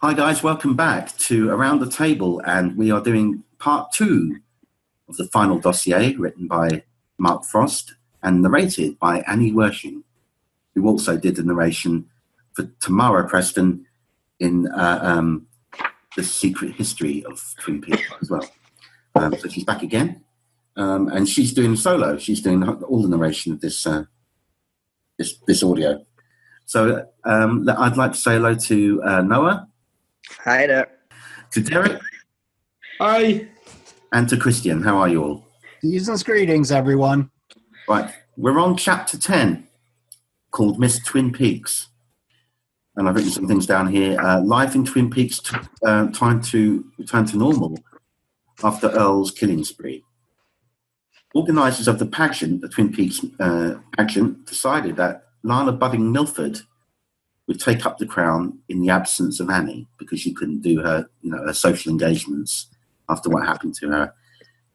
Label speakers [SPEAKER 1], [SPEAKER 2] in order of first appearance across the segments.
[SPEAKER 1] Hi guys, welcome back to Around the Table, and we are doing part 2 of the final dossier written by Mark Frost and narrated by Annie Wershing, who also did the narration for Tamara Preston in The Secret History of Twin Peaks as well. So she's back again, and she's doing solo. She's doing all the narration of this audio. So I'd like to say hello to Noah.
[SPEAKER 2] Hi there.
[SPEAKER 1] To Derek.
[SPEAKER 3] Hi.
[SPEAKER 1] And to Christian. How are you all?
[SPEAKER 4] Season's greetings, everyone.
[SPEAKER 1] Right. We're on chapter 10, called Miss Twin Peaks. And I've written some things down here. Life in Twin Peaks took time to return to normal after Earl's killing spree. Organisers of the pageant, the Twin Peaks pageant, decided that Lana Budding Milford would take up the crown in the absence of Annie because she couldn't do her social engagements after what happened to her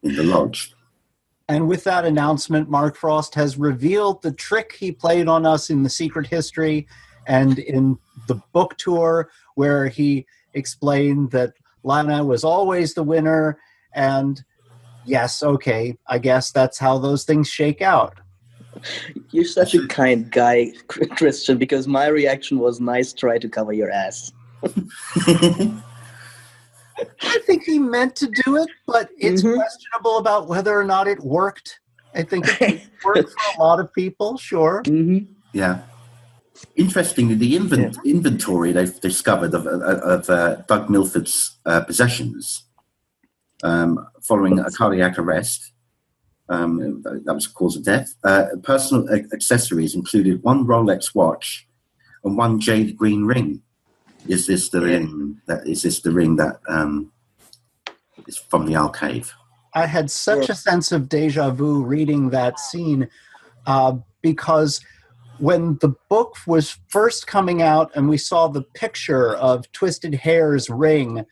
[SPEAKER 1] in the lodge.
[SPEAKER 4] And with that announcement, Mark Frost has revealed the trick he played on us in The Secret History and in the book tour, where he explained that Lana was always the winner. And yes, okay, I guess that's how those things shake out.
[SPEAKER 2] You're such a kind guy, Christian, because my reaction was nice try to cover your ass.
[SPEAKER 4] I think he meant to do it, but it's questionable about whether or not it worked. I think it worked for a lot of people, sure.
[SPEAKER 2] Mm-hmm.
[SPEAKER 1] Yeah. Interestingly, the inventory they've discovered of Doug Milford's possessions following a cardiac arrest, that was the cause of death. Personal accessories included one Rolex watch and one jade green ring. Is this the ring? Is this the ring that is from the Alcave?
[SPEAKER 4] I had such a sense of deja vu reading that scene because when the book was first coming out and we saw the picture of Twisted Hair's ring,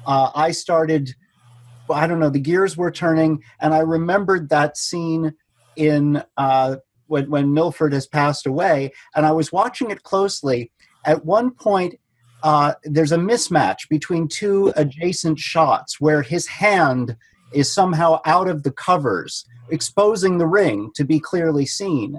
[SPEAKER 4] I started. I don't know, the gears were turning, and I remembered that scene in when Milford has passed away, and I was watching it closely. At one point, there's a mismatch between two adjacent shots where his hand is somehow out of the covers, exposing the ring to be clearly seen.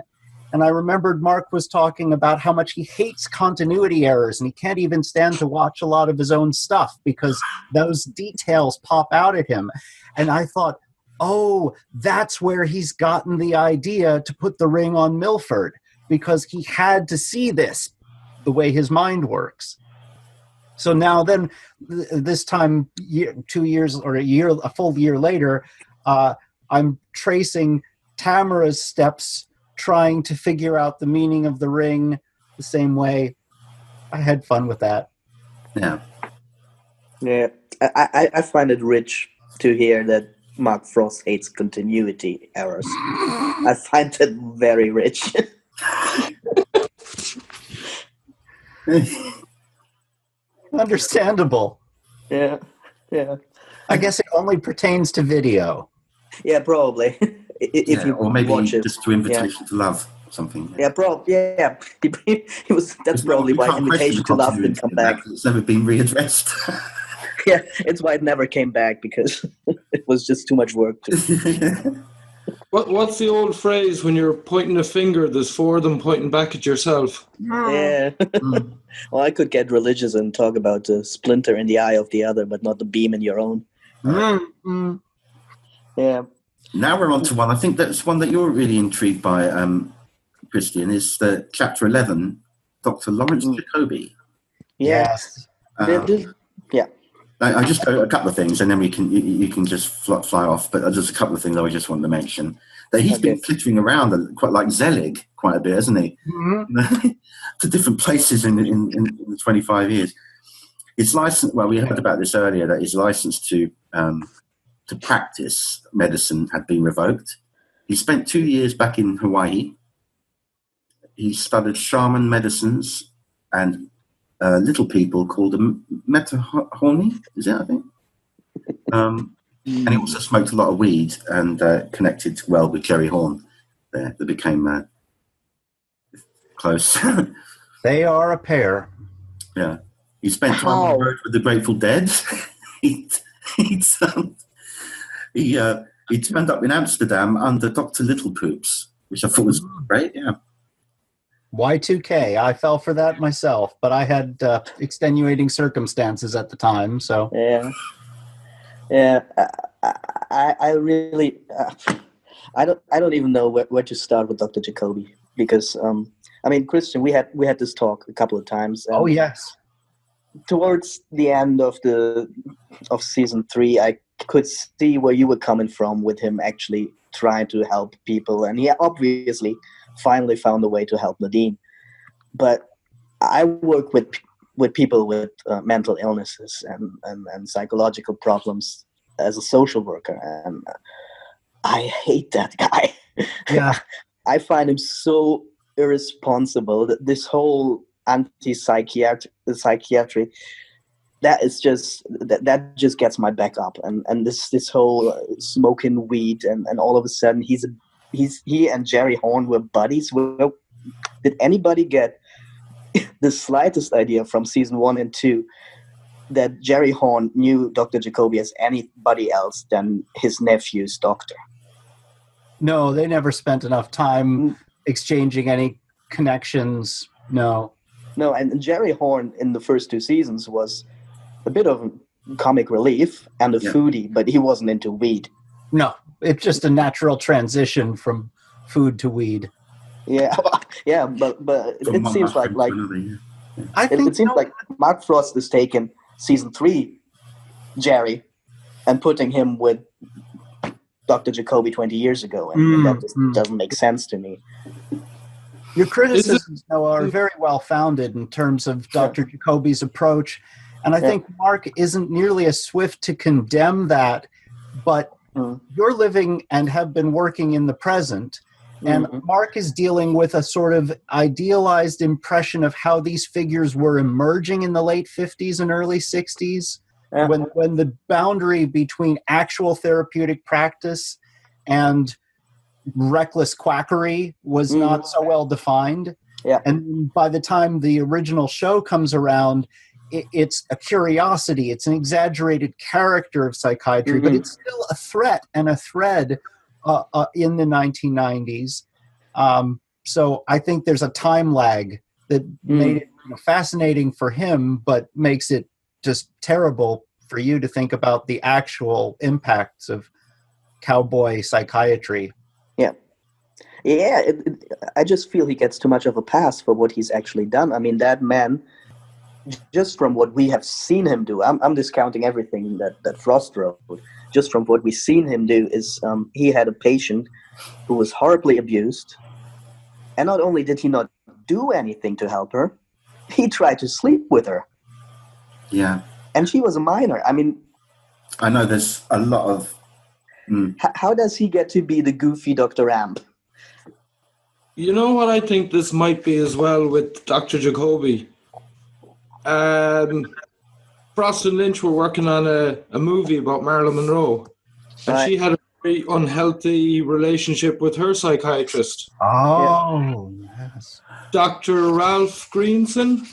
[SPEAKER 4] And I remembered Mark was talking about how much he hates continuity errors, and he can't even stand to watch a lot of his own stuff because those details pop out at him. And I thought, oh, that's where he's gotten the idea to put the ring on Milford, because he had to see this, the way his mind works. So now then, this time, 2 years or a full year later, I'm tracing Tamara's steps, trying to figure out the meaning of the ring the same way. I had fun with that.
[SPEAKER 1] Yeah.
[SPEAKER 2] Yeah, I find it rich to hear that Mark Frost hates continuity errors. I find that very rich.
[SPEAKER 4] Understandable.
[SPEAKER 2] Yeah.
[SPEAKER 4] I guess it only pertains to video.
[SPEAKER 2] Yeah, probably. If you
[SPEAKER 1] or maybe
[SPEAKER 2] watch it.
[SPEAKER 1] just to Invitation to Love or something.
[SPEAKER 2] Yeah, yeah. He was. That's probably why Invitation to Love didn't come back.
[SPEAKER 1] It's never been readdressed.
[SPEAKER 2] Yeah, it's why it never came back, because it was just too much work.
[SPEAKER 3] What's the old phrase when you're pointing a finger? There's four of them pointing back at yourself.
[SPEAKER 2] Yeah. Well, I could get religious and talk about the splinter in the eye of the other, but not the beam in your own. Yeah.
[SPEAKER 1] Now we're on to one. I think that's one that you're really intrigued by, Christian, is the chapter 11, Dr. Lawrence Jacoby.
[SPEAKER 4] Yes.
[SPEAKER 2] Yeah.
[SPEAKER 1] I just go a couple of things, and then you can just fly off. But there's a couple of things I just wanted to mention. That he's been flittering around quite like Zelig quite a bit, hasn't he? Mm-hmm. To different places in the 25 years. His license. Well, we heard about this earlier. That his license to practice medicine had been revoked. He spent 2 years back in Hawaii. He studied shaman medicines and little people called them Metahorny, is it, I think? And he also smoked a lot of weed and connected well with Jerry Horn there. They became close.
[SPEAKER 4] They are a pair.
[SPEAKER 1] Yeah. He spent time on
[SPEAKER 2] How?
[SPEAKER 1] the road with the Grateful Dead. he, he, he turned up in Amsterdam under Dr. Littlepoops, which I thought was great. Yeah.
[SPEAKER 4] Y2K. I fell for that myself, but I had extenuating circumstances at the time. So
[SPEAKER 2] Yeah. I really I don't even know where to start with Dr. Jacoby, because I mean, Christian, we had this talk a couple of times. And
[SPEAKER 4] oh yes,
[SPEAKER 2] towards the end of season 3, I could see where you were coming from with him actually trying to help people, and he obviously finally found a way to help Nadine. But I work with people with mental illnesses and psychological problems as a social worker, and I hate that guy.
[SPEAKER 4] yeah.
[SPEAKER 2] I find him so irresponsible. This whole anti-psychiatry, that is just that just gets my back up. And this whole smoking weed, and all of a sudden he and Jerry Horn were buddies. Well, did anybody get the slightest idea from season 1 and 2 that Jerry Horn knew Dr. Jacoby as anybody else than his nephew's doctor?
[SPEAKER 4] No, they never spent enough time exchanging any connections. No,
[SPEAKER 2] and Jerry Horn in the first 2 seasons was a bit of comic relief and a foodie, but he wasn't into weed.
[SPEAKER 4] No, it's just a natural transition from food to weed.
[SPEAKER 2] Yeah, yeah, but it seems like
[SPEAKER 4] I think
[SPEAKER 2] it seems like Mark Frost is taking season 3 Jerry and putting him with Dr. Jacoby 20 years ago, and that just doesn't make sense to me.
[SPEAKER 4] Your criticisms, Noah, are very well founded in terms of Dr. Jacoby's approach, and I think Mark isn't nearly as swift to condemn that, but you're living and have been working in the present, and Mark is dealing with a sort of idealized impression of how these figures were emerging in the late 50s and early 60s, when the boundary between actual therapeutic practice and reckless quackery was not so well defined.
[SPEAKER 2] Yeah.
[SPEAKER 4] And by the time the original show comes around, it's a curiosity. It's an exaggerated character of psychiatry, but it's still a threat and a thread in the 1990s. So I think there's a time lag that made it fascinating for him, but makes it just terrible for you to think about the actual impacts of cowboy psychiatry.
[SPEAKER 2] Yeah, I just feel he gets too much of a pass for what he's actually done. I mean, that man, just from what we have seen him do, I'm discounting everything that Frost wrote. Just from what we've seen him do is he had a patient who was horribly abused, and not only did he not do anything to help her, he tried to sleep with her.
[SPEAKER 1] Yeah.
[SPEAKER 2] And she was a minor. I mean,
[SPEAKER 1] I know there's a lot of...
[SPEAKER 2] How does he get to be the goofy Dr. Amp?
[SPEAKER 3] You know what I think this might be as well with Dr. Jacoby? Frost and Lynch were working on a movie about Marilyn Monroe, and she had a very unhealthy relationship with her psychiatrist.
[SPEAKER 4] Oh, yes.
[SPEAKER 3] Dr. Ralph Greenson.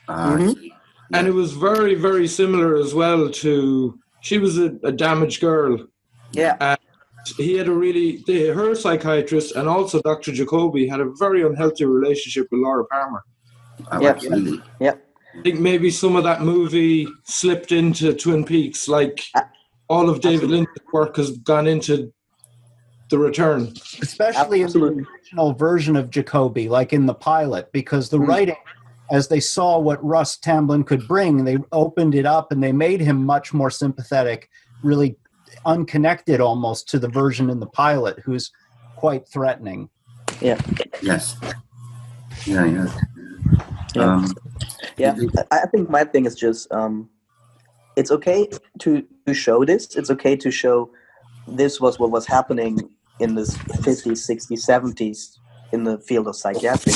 [SPEAKER 3] And it was very, very similar as well to... She was a damaged girl.
[SPEAKER 2] Yeah.
[SPEAKER 3] And he had her psychiatrist and also Dr. Jacoby had a very unhealthy relationship with Laura Palmer.
[SPEAKER 1] Absolutely.
[SPEAKER 2] Yeah.
[SPEAKER 3] I think maybe some of that movie slipped into Twin Peaks, like all of David Lynch's work has gone into The Return.
[SPEAKER 4] Especially in the original version of Jacoby, like in the pilot, because the writing, as they saw what Russ Tamblyn could bring, they opened it up and they made him much more sympathetic, really unconnected almost to the version in the pilot, who's quite threatening.
[SPEAKER 2] Yeah.
[SPEAKER 1] Yes. Yeah.
[SPEAKER 2] I think my thing is just it's okay to show this. It's okay to show this was what was happening in the 50s, 60s, 70s in the field of psychiatry,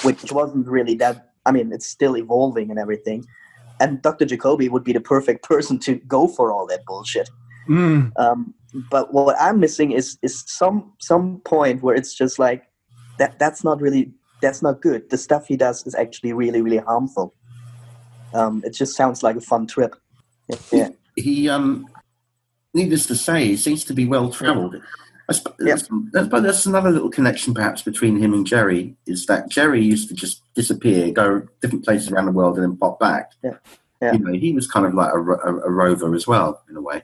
[SPEAKER 2] which wasn't really that. I mean, it's still evolving and everything. And Dr. Jacoby would be the perfect person to go for all that bullshit. But what I'm missing is some point where it's just like that's not good. The stuff he does is actually really, really harmful. It just sounds like a fun trip. Yeah.
[SPEAKER 1] He needless to say, he seems to be well travelled. But there's another little connection perhaps between him and Jerry, is that Jerry used to just disappear, go different places around the world and then pop back.
[SPEAKER 2] Yeah. Yeah.
[SPEAKER 1] You know, he was kind of like a rover as well, in a way.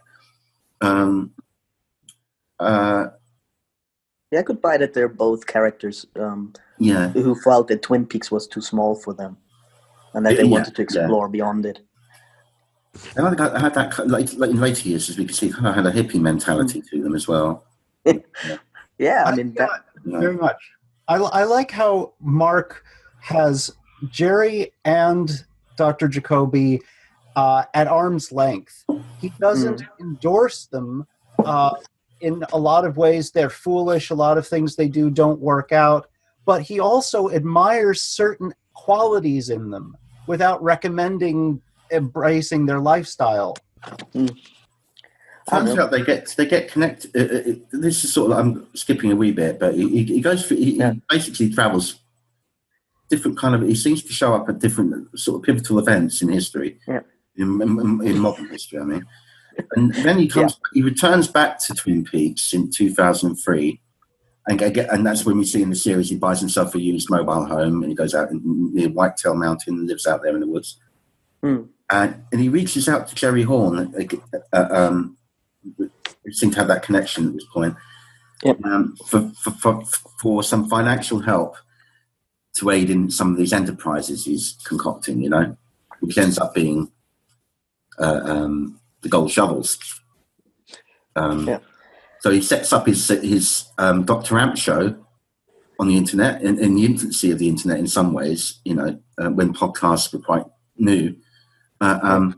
[SPEAKER 2] I could buy that they're both characters who felt that Twin Peaks was too small for them and that they wanted to explore beyond it.
[SPEAKER 1] And I had that like in later years, as we can see, kind of had a hippie mentality to them as well.
[SPEAKER 2] I mean,
[SPEAKER 4] very much. I like how Mark has Jerry and Dr. Jacoby at arm's length. He doesn't endorse them. In a lot of ways, they're foolish. A lot of things they do don't work out. But he also admires certain qualities in them without recommending embracing their lifestyle.
[SPEAKER 1] Turns out they get connected. This is sort of, I'm skipping a wee bit, but he goes through. He basically travels different kind of. He seems to show up at different sort of pivotal events in history, in modern history. I mean, and then he comes. He returns back to Twin Peaks in 2003, and that's when we see in the series he buys himself a used mobile home and he goes out near Whitetail Mountain and lives out there in the woods. And he reaches out to Jerry Horn. We seem to have that connection at this point. For some financial help to aid in some of these enterprises he's concocting, you know, which ends up being the gold shovels. So he sets up his Dr. Amp show on the internet, in the infancy of the internet in some ways, you know, when podcasts were quite new. And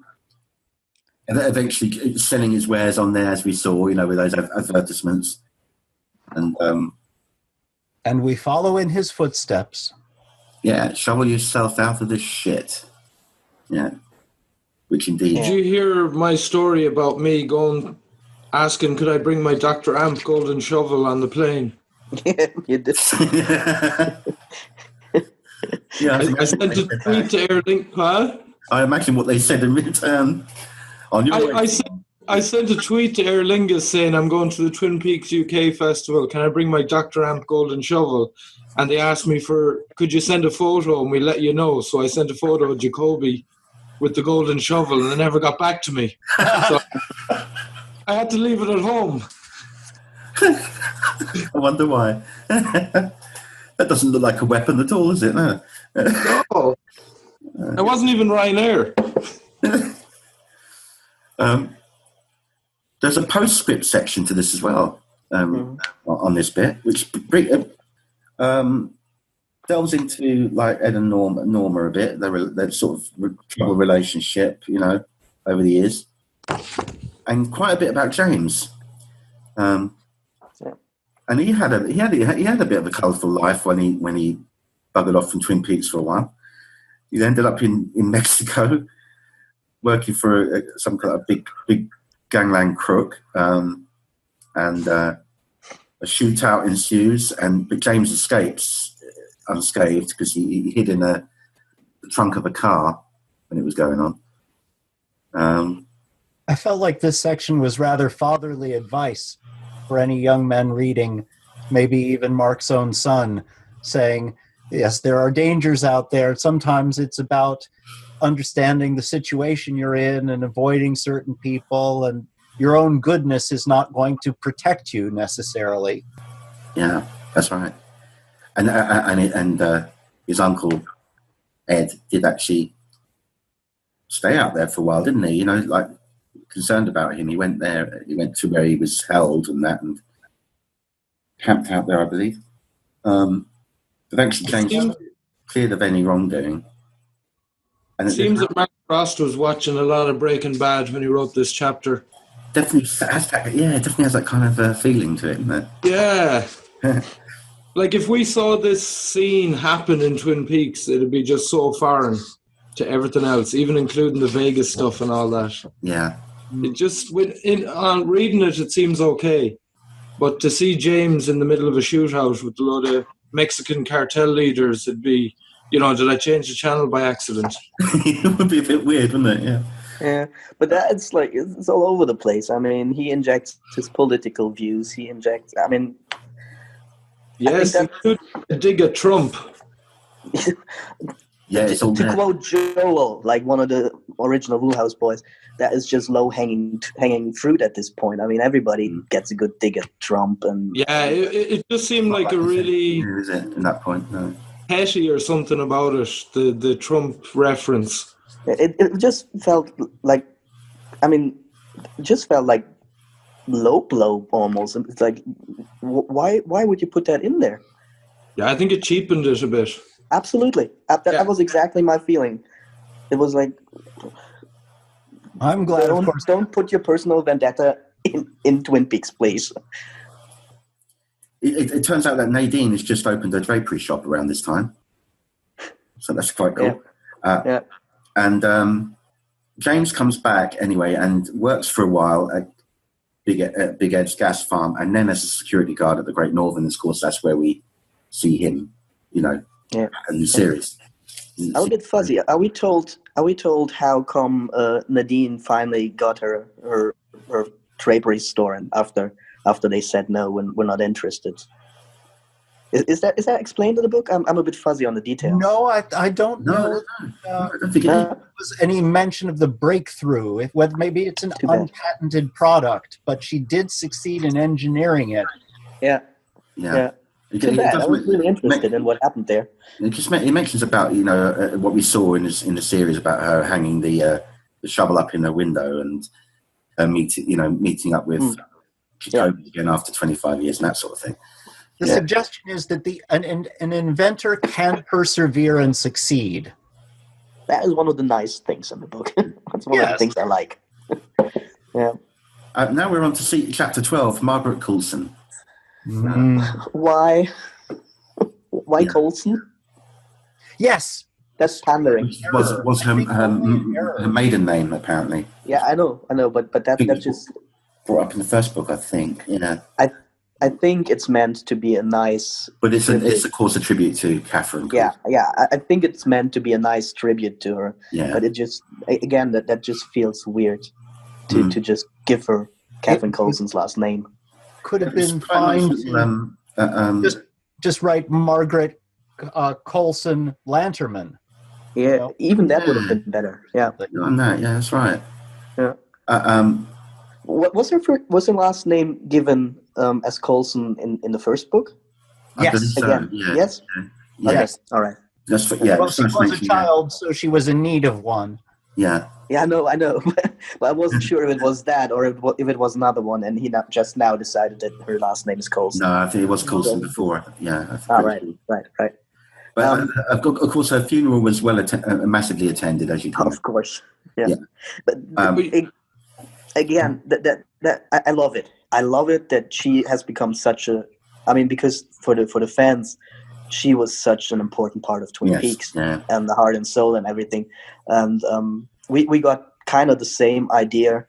[SPEAKER 1] eventually selling his wares on there, as we saw, you know, with those advertisements. And
[SPEAKER 4] we follow in his footsteps.
[SPEAKER 1] Yeah, shovel yourself out of this shit. Yeah, which indeed.
[SPEAKER 3] Did you hear my story about me asking, could I bring my Dr. Amp golden shovel on the plane?
[SPEAKER 2] Yeah, you did.
[SPEAKER 3] I sent a tweet to Air Link. Huh?
[SPEAKER 1] I imagine what they said in return.
[SPEAKER 3] I sent a tweet to Aer Lingus saying I'm going to the Twin Peaks UK Festival. Can I bring my Dr. Amp golden shovel? And they asked me could you send a photo and we'll let you know. So I sent a photo of Jacoby with the golden shovel and they never got back to me. So I had to leave it at home.
[SPEAKER 1] I wonder why. That doesn't look like a weapon at all, is it? No.
[SPEAKER 3] No. It wasn't even Ryanair.
[SPEAKER 1] There's a postscript section to this as well, on this bit, which delves into like Ed and Norma a bit. Their sort of troubled relationship, you know, over the years, and quite a bit about James. And he had a bit of a colourful life when he buggered off from Twin Peaks for a while. He ended up in Mexico, working for some kind of big gangland crook, and a shootout ensues, but James escapes unscathed because he hid in the trunk of a car when it was going on.
[SPEAKER 4] I felt like this section was rather fatherly advice for any young men reading, maybe even Mark's own son, saying, yes, there are dangers out there. Sometimes it's about understanding the situation you're in and avoiding certain people, and your own goodness is not going to protect you necessarily.
[SPEAKER 1] Yeah, that's right. And his uncle Ed did actually stay out there for a while, didn't he? You know, like concerned about him. He went there. He went to where he was held and camped out there, I believe. Eventually, James cleared of any wrongdoing. And
[SPEAKER 3] it seems that Mark Frost was watching a lot of Breaking Bad when he wrote this chapter.
[SPEAKER 1] Definitely has that kind of feeling to it, isn't it?
[SPEAKER 3] Yeah. Like if we saw this scene happen in Twin Peaks, it'd be just so foreign to everything else, even including the Vegas stuff and all that.
[SPEAKER 1] Yeah.
[SPEAKER 3] It just on reading it seems okay, but to see James in the middle of a shootout with a load of Mexican cartel leaders, it'd be did I change the channel by accident?
[SPEAKER 1] It would be a bit weird, wouldn't it? Yeah.
[SPEAKER 2] Yeah, but that's like it's all over the place. I mean, he injects his political views. He injects. I mean,
[SPEAKER 3] yes, he could dig at Trump.
[SPEAKER 1] Yeah, it's all
[SPEAKER 2] to
[SPEAKER 1] there.
[SPEAKER 2] quote Joel, like one of the original Roadhouse boys, that is just low hanging fruit at this point. I mean, everybody gets a good dig at Trump, and
[SPEAKER 3] Yeah, it just seemed like a really
[SPEAKER 1] Is it in that point? No.
[SPEAKER 3] petty or something about it. The Trump reference.
[SPEAKER 2] it just felt like, I mean, it just felt like low blow almost. It's like, why would you put that in there?
[SPEAKER 3] Yeah, I think it cheapened it a bit.
[SPEAKER 2] Absolutely, that was exactly my feeling. It was like,
[SPEAKER 4] I'm glad, of course.
[SPEAKER 2] Don't put your personal vendetta in Twin Peaks, please.
[SPEAKER 1] It turns out that Nadine has just opened a drapery shop around this time, so that's quite cool.
[SPEAKER 2] Yeah.
[SPEAKER 1] And James comes back anyway and works for a while at Big Ed's gas farm, and then as a security guard at the Great Northern. Of course, that's where we see him, in the series.
[SPEAKER 2] I'm a bit fuzzy. Are we told how come Nadine finally got her drapery store, and after they said no, we're not interested? Is that explained in the book? I'm a bit fuzzy on the details.
[SPEAKER 4] No, I don't know.
[SPEAKER 1] I don't think
[SPEAKER 4] There was any mention of the breakthrough. Whether maybe it's an unpatented product, but she did succeed in engineering it.
[SPEAKER 2] Yeah.
[SPEAKER 1] It
[SPEAKER 2] I was really interested in what happened there.
[SPEAKER 1] It mentions about what we saw in the series about her hanging the shovel up in her window and meeting up with Jacoby again after 25 years and that sort of thing.
[SPEAKER 4] The suggestion is that an inventor can persevere and succeed.
[SPEAKER 2] That is one of the nice things in the book. That's one of the things I like. Yeah.
[SPEAKER 1] Now we're on to chapter 12, Margaret Coulson.
[SPEAKER 2] Why Coulson?
[SPEAKER 4] Yes.
[SPEAKER 2] That's pandering.
[SPEAKER 1] Was her maiden name, apparently.
[SPEAKER 2] Yeah, I know, but that's just
[SPEAKER 1] brought up in the first book, I think. Yeah.
[SPEAKER 2] I think it's meant to be a nice.
[SPEAKER 1] But it's of course a tribute to Catherine.
[SPEAKER 2] Yeah. I think it's meant to be a nice tribute to her.
[SPEAKER 1] Yeah.
[SPEAKER 2] But it just that just feels weird to just give her Catherine Coulson's last name.
[SPEAKER 4] Could have been fine to just write Margaret Coulson Lanterman.
[SPEAKER 2] Yeah, even that would have been better. Yeah.
[SPEAKER 1] On that, yeah, that's right.
[SPEAKER 2] Yeah. What was her last name given as Coulson in the first book?
[SPEAKER 4] Yes.
[SPEAKER 2] Again.
[SPEAKER 1] Yeah.
[SPEAKER 2] Yes.
[SPEAKER 1] Yeah.
[SPEAKER 2] Okay. All right.
[SPEAKER 1] That's
[SPEAKER 4] Well, she was a child, so she was in need of one.
[SPEAKER 1] Yeah.
[SPEAKER 2] Yeah, I know, but I wasn't sure if it was that or if it was another one, and he just now decided that her last name is Coulson.
[SPEAKER 1] No, I think it was Coulson before. Yeah.
[SPEAKER 2] Right.
[SPEAKER 1] But of course, her funeral was massively attended, as you can.
[SPEAKER 2] Of course. Yeah. But again, that I love it. I love it that she has become such a. I mean, because for the fans, she was such an important part of Twin Peaks and the heart and soul and everything. And we got kind of the same idea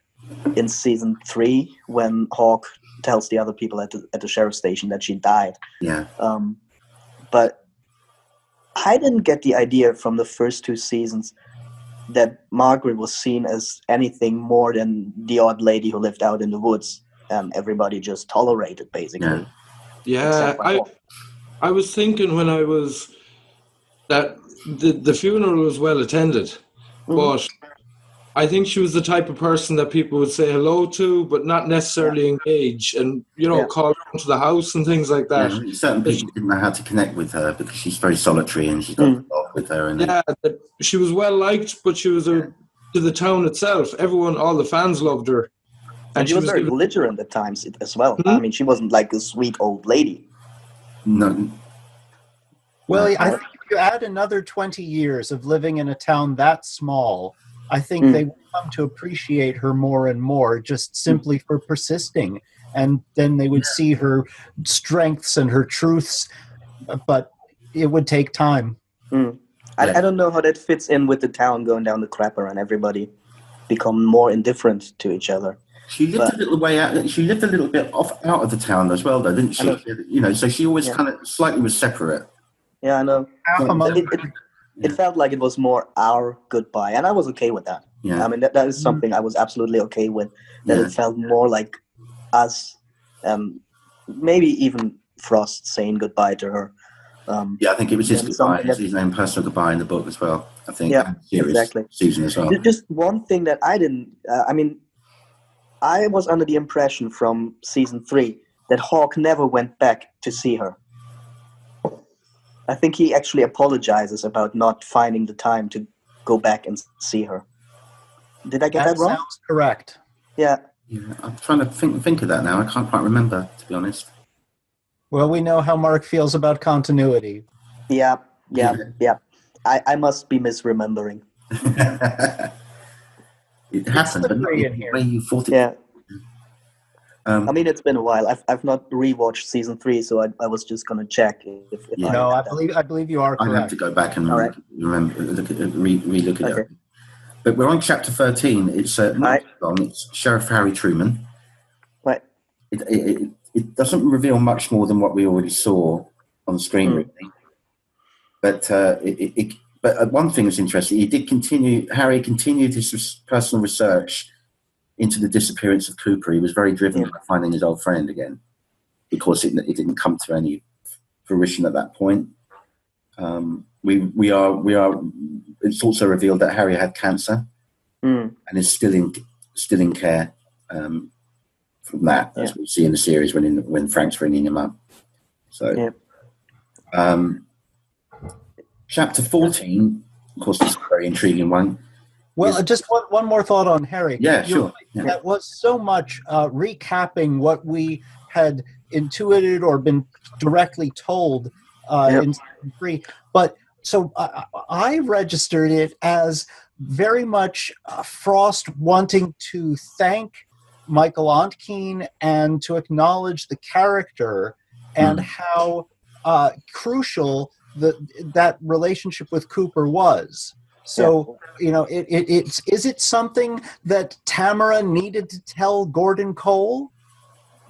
[SPEAKER 2] in season 3 when Hawk tells the other people at the sheriff's station that she died.
[SPEAKER 1] Yeah.
[SPEAKER 2] But I didn't get the idea from the first 2 seasons that Margaret was seen as anything more than the odd lady who lived out in the woods and everybody just tolerated, basically.
[SPEAKER 3] Yeah, I was thinking when I was that the funeral was well attended, but I think she was the type of person that people would say hello to, but not necessarily engage and, call around to the house and things like that.
[SPEAKER 1] Yeah, certain people didn't know how to connect with her because she's very solitary and she's got involved with her. And
[SPEAKER 3] she was well liked, but she was to the town itself. All the fans loved her.
[SPEAKER 2] And she was very belligerent at times as well. I mean, she wasn't like a sweet old lady.
[SPEAKER 1] No.
[SPEAKER 4] Well, I think if you add another 20 years of living in a town that small, I think they will come to appreciate her more and more just simply for persisting. And then they would see her strengths and her truths, but it would take time.
[SPEAKER 2] I don't know how that fits in with the town going down the crapper and everybody become more indifferent to each other.
[SPEAKER 1] She lived a little way out. She lived a little bit out of the town as well, though, didn't she? So she always kind of slightly was separate.
[SPEAKER 2] Yeah, I know. It felt like it was more our goodbye, and I was okay with that.
[SPEAKER 1] Yeah.
[SPEAKER 2] I mean, that is something I was absolutely okay with. That
[SPEAKER 1] Yeah.
[SPEAKER 2] it felt more like us, maybe even Frost saying goodbye to her.
[SPEAKER 1] I think it was his
[SPEAKER 2] and
[SPEAKER 1] goodbye,
[SPEAKER 2] something that-
[SPEAKER 1] his own personal goodbye in the book as well. I think.
[SPEAKER 2] Yeah, exactly.
[SPEAKER 1] Season as well.
[SPEAKER 2] Just one thing that I didn't. I mean, I was under the impression from season 3 that Hawk never went back to see her. I think he actually apologizes about not finding the time to go back and see her. Did I get that wrong?
[SPEAKER 4] Sounds correct.
[SPEAKER 2] Yeah.
[SPEAKER 1] I'm trying to think of that now. I can't quite remember, to be honest.
[SPEAKER 4] Well, we know how Mark feels about continuity.
[SPEAKER 2] Yeah. I must be misremembering.
[SPEAKER 1] It happened, but not in the way you thought it.
[SPEAKER 2] Yeah. I mean, it's been a while. I've not rewatched season 3, so I was just gonna check if
[SPEAKER 4] No, I believe you are correct.
[SPEAKER 1] I have to go back and re-look at
[SPEAKER 2] Okay.
[SPEAKER 1] it. But we're on chapter 13. It's not long. It's Sheriff Harry Truman.
[SPEAKER 2] Right.
[SPEAKER 1] It doesn't reveal much more than what we already saw on screen, really. But but one thing that's interesting, Harry continued his personal research into the disappearance of Cooper. He was very driven by finding his old friend again, because it didn't come to any fruition at that point. It's also revealed that Harry had cancer and is still in care from that, as we see in the series when Frank's ringing him up. So, chapter 14, of course, is a very intriguing one.
[SPEAKER 4] Well, just one more thought on Harry.
[SPEAKER 1] Yeah, sure. Yeah.
[SPEAKER 4] That was so much recapping what we had intuited or been directly told in season 3. But so I registered it as very much Frost wanting to thank Michael Ontkeen and to acknowledge the character and how crucial that relationship with Cooper was. So, is it something that Tamara needed to tell Gordon Cole?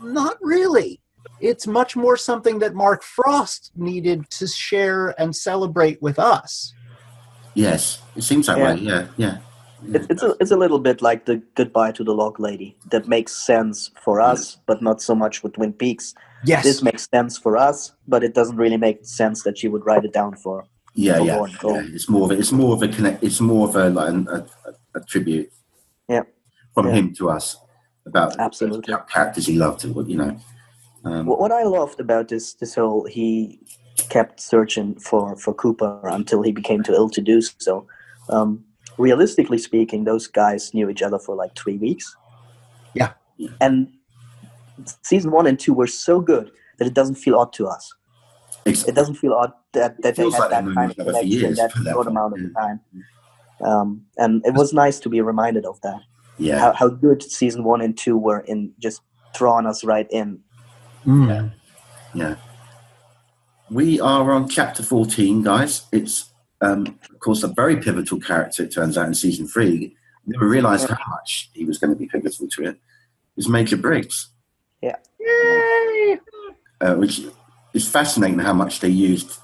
[SPEAKER 4] Not really. It's much more something that Mark Frost needed to share and celebrate with us.
[SPEAKER 1] Yes, it seems that way. Yeah.
[SPEAKER 2] It's a little bit like the goodbye to the log lady. That makes sense for us, but not so much with Twin Peaks.
[SPEAKER 4] Yes,
[SPEAKER 2] this makes sense for us, but it doesn't really make sense that she would write it down for. Gordon Cole.
[SPEAKER 1] It's more of a tribute.
[SPEAKER 2] Yeah.
[SPEAKER 1] From him to us about
[SPEAKER 2] absolutely
[SPEAKER 1] characters he loved.
[SPEAKER 2] What I loved about this whole, he kept searching for Cooper until he became too ill to do so. Realistically speaking, those guys knew each other for like 3 weeks.
[SPEAKER 4] Yeah.
[SPEAKER 2] And season 1 and 2 were so good that it doesn't feel odd to us. It doesn't feel odd that they had that kind of connection in that short amount of time. And it was nice to be reminded of that.
[SPEAKER 1] Yeah.
[SPEAKER 2] How good season 1 and 2 were in just drawing us right in.
[SPEAKER 1] Yeah. We are on chapter 14, guys. It's, of course, a very pivotal character, it turns out, in season 3. Never realised how much he was going to be pivotal to it. Is Major Briggs.
[SPEAKER 2] Yeah.
[SPEAKER 4] Yay!
[SPEAKER 1] Which is fascinating how much they used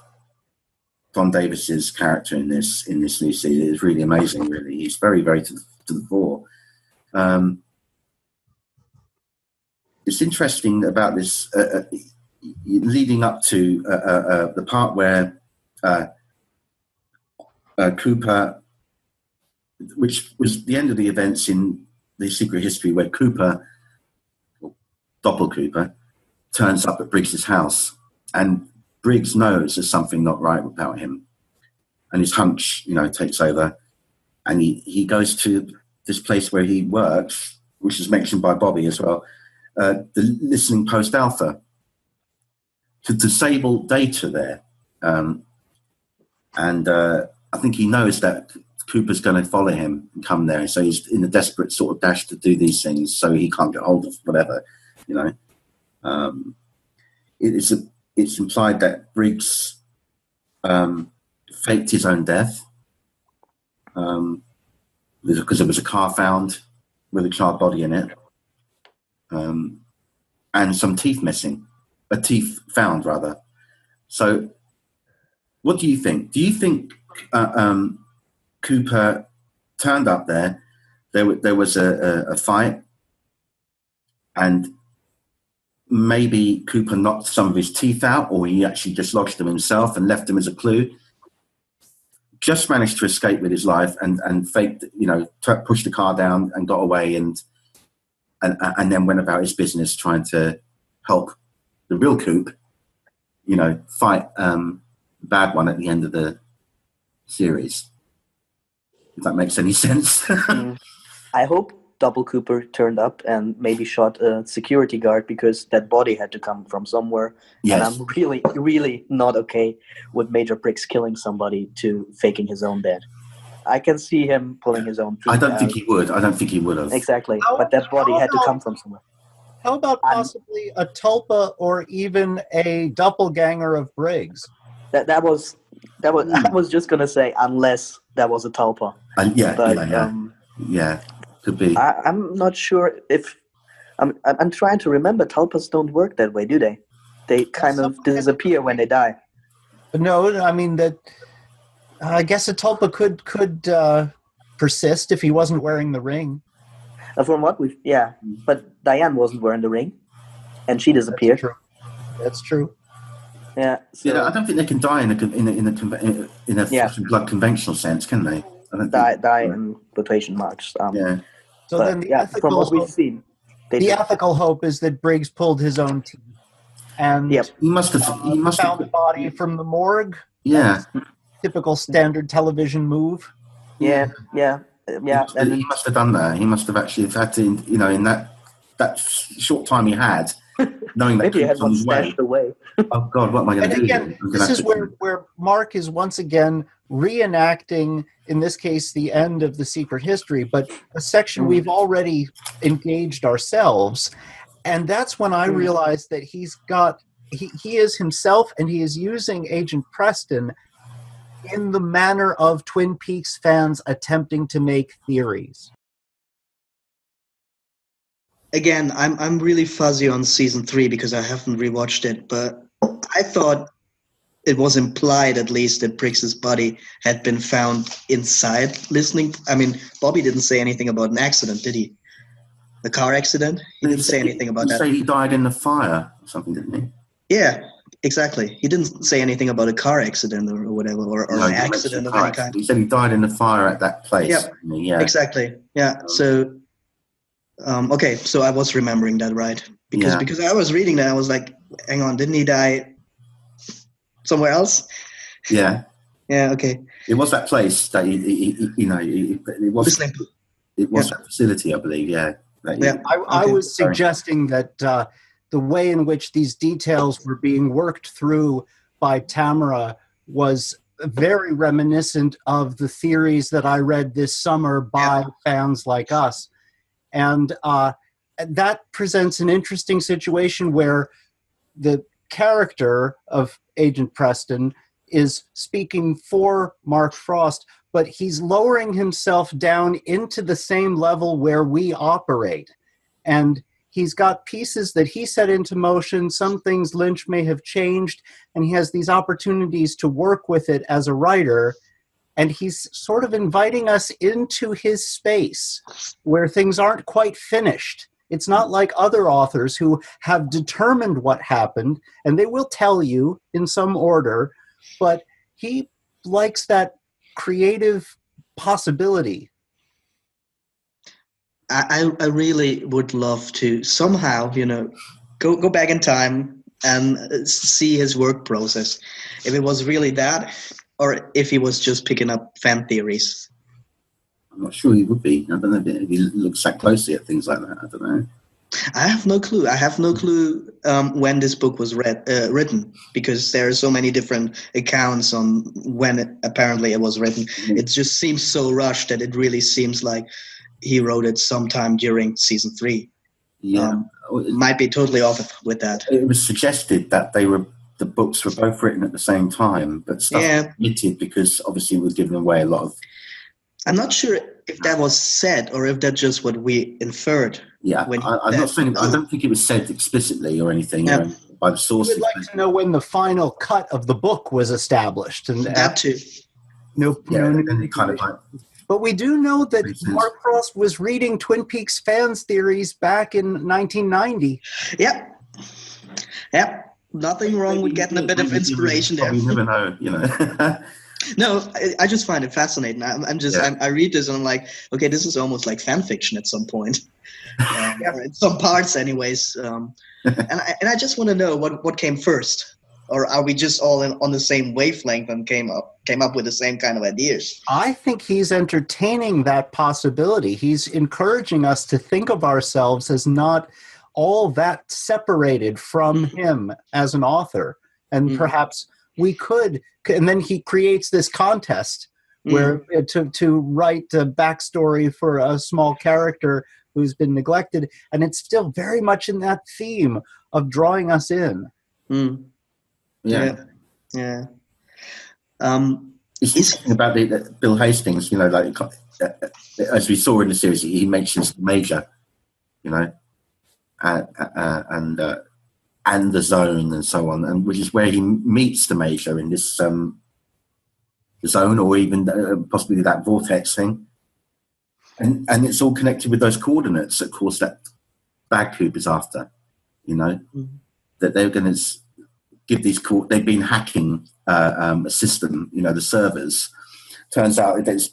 [SPEAKER 1] Don Davis's character in this new season. It's really amazing, really. He's very, very to the fore. It's interesting about this, leading up to the part where Cooper, which was the end of the events in The Secret History, where Cooper, Doppel Cooper, turns up at Briggs's house, and Briggs knows there's something not right about him, and his hunch, takes over, and he goes to this place where he works, which is mentioned by Bobby as well, the Listening Post Alpha, to disable data there, and I think he knows that Cooper's going to follow him and come there, so he's in a desperate sort of dash to do these things, so he can't get hold of whatever, It's implied that Briggs faked his own death because there was a car found with a charred body in it, and some teeth missing, teeth found rather. So, what do you think? Do you think Cooper turned up there was a fight, and maybe Cooper knocked some of his teeth out, or he actually dislodged them himself and left them as a clue. Just managed to escape with his life and faked, pushed the car down and got away, and then went about his business trying to help the real Coop, fight the bad one at the end of the series. If that makes any sense.
[SPEAKER 2] I hope Double Cooper turned up and maybe shot a security guard, because that body had to come from somewhere.
[SPEAKER 1] Yes.
[SPEAKER 2] And I'm really, really not okay with Major Briggs killing somebody to faking his own death. I can see him pulling his own teeth
[SPEAKER 1] I don't
[SPEAKER 2] out.
[SPEAKER 1] think he would have.
[SPEAKER 2] Exactly. But that body had to come from somewhere.
[SPEAKER 4] How about possibly a tulpa or even a doppelganger of Briggs?
[SPEAKER 2] That was I was just gonna say, unless that was a tulpa.
[SPEAKER 1] Yeah, could be.
[SPEAKER 2] I'm not sure if I'm trying to remember. Tulpas don't work that way, do they? They kind of disappear when they die.
[SPEAKER 4] No, I mean that. I guess a tulpa could persist if he wasn't wearing the ring.
[SPEAKER 2] From what but Diane wasn't wearing the ring, and she disappeared.
[SPEAKER 4] That's true.
[SPEAKER 2] Yeah. So,
[SPEAKER 1] I don't think they can die in a flesh and blood conventional sense, can they? I don't
[SPEAKER 2] die in quotation marks.
[SPEAKER 1] Yeah.
[SPEAKER 4] So then
[SPEAKER 2] from what we've seen,
[SPEAKER 4] the ethical hope is that Briggs pulled his own teeth, and
[SPEAKER 1] he must have
[SPEAKER 4] found the body from the morgue.
[SPEAKER 1] Yeah.
[SPEAKER 4] Typical standard television move.
[SPEAKER 2] Yeah.
[SPEAKER 1] He must have done that. He must have actually had to, in that short time he had, knowing that
[SPEAKER 2] maybe he had one stashed away.
[SPEAKER 1] Oh God, what am I going to do?
[SPEAKER 4] Again, this is where Mark is once again reenacting, in this case, the end of The Secret History, but a section we've already engaged ourselves, and that's when I realized that he is himself, and he is using Agent Preston in the manner of Twin Peaks fans attempting to make theories.
[SPEAKER 5] Again, I'm really fuzzy on season 3 because I haven't rewatched it, but I thought it was implied at least that Briggs's body had been found inside listening. I mean, Bobby didn't say anything about an accident, did he? The car accident? He didn't say anything about that.
[SPEAKER 1] He said he died in the fire or something, didn't he?
[SPEAKER 5] Yeah. Exactly. He didn't say anything about a car accident or whatever, or an accident of any kind.
[SPEAKER 1] He said he died in the fire at that place.
[SPEAKER 5] Yeah, exactly. Yeah. So, okay. So I was remembering that right because I was reading that, I was like, hang on, didn't he die somewhere else?
[SPEAKER 1] Yeah.
[SPEAKER 5] Yeah. Okay.
[SPEAKER 1] It was that place that it was. It was that facility, I believe. Yeah.
[SPEAKER 4] I was suggesting that. The way in which these details were being worked through by Tamara was very reminiscent of the theories that I read this summer by fans like us. And that presents an interesting situation where the character of Agent Preston is speaking for Mark Frost, but he's lowering himself down into the same level where we operate. And he's got pieces that he set into motion. Some things Lynch may have changed, and he has these opportunities to work with it as a writer. And he's sort of inviting us into his space where things aren't quite finished. It's not like other authors who have determined what happened, and they will tell you in some order, but he likes that creative possibility.
[SPEAKER 5] I really would love to somehow, go back in time and see his work process. If it was really that, or if he was just picking up fan theories.
[SPEAKER 1] I'm not sure he would be. I don't know if he looks that closely at things like that. I don't know.
[SPEAKER 5] I have no clue. When this book was written, because there are so many different accounts on when apparently it was written. Mm-hmm. It just seems so rushed that it really seems like he wrote it sometime during season 3.
[SPEAKER 1] Yeah,
[SPEAKER 5] might be totally off with that.
[SPEAKER 1] It was suggested that the books were both written at the same time, but stuff was omitted because obviously it was giving away a lot of.
[SPEAKER 5] I'm not sure if that was said or if that's just what we inferred.
[SPEAKER 1] Yeah, I'm not saying. I don't think it was said explicitly or anything by the sources.
[SPEAKER 4] We'd like to know when the final cut of the book was established, and
[SPEAKER 5] that too.
[SPEAKER 1] And then it kind of like.
[SPEAKER 4] But we do know that Mark Frost was reading Twin Peaks fans' theories back in 1990.
[SPEAKER 5] Yep. Nothing wrong with getting a bit of inspiration there.
[SPEAKER 1] You never know,
[SPEAKER 5] No, I just find it fascinating. I read this and I'm like, okay, this is almost like fan fiction at some point. In some parts, anyways. And I just want to know what came first. Or are we just all on the same wavelength and came up with the same kind of ideas?
[SPEAKER 4] I think he's entertaining that possibility. He's encouraging us to think of ourselves as not all that separated from him as an author. And perhaps we could, and then he creates this contest where to write a backstory for a small character who's been neglected. And it's still very much in that theme of drawing us in.
[SPEAKER 1] Yeah. It's interesting about Bill Hastings, as we saw in the series, he mentions the Major, and the Zone and so on, and which is where he meets the Major in this zone, or even possibly that vortex thing, and it's all connected with those coordinates. Of course, that Baghoop is after, that they're going to give these they've been hacking a system, the servers. Turns out it's,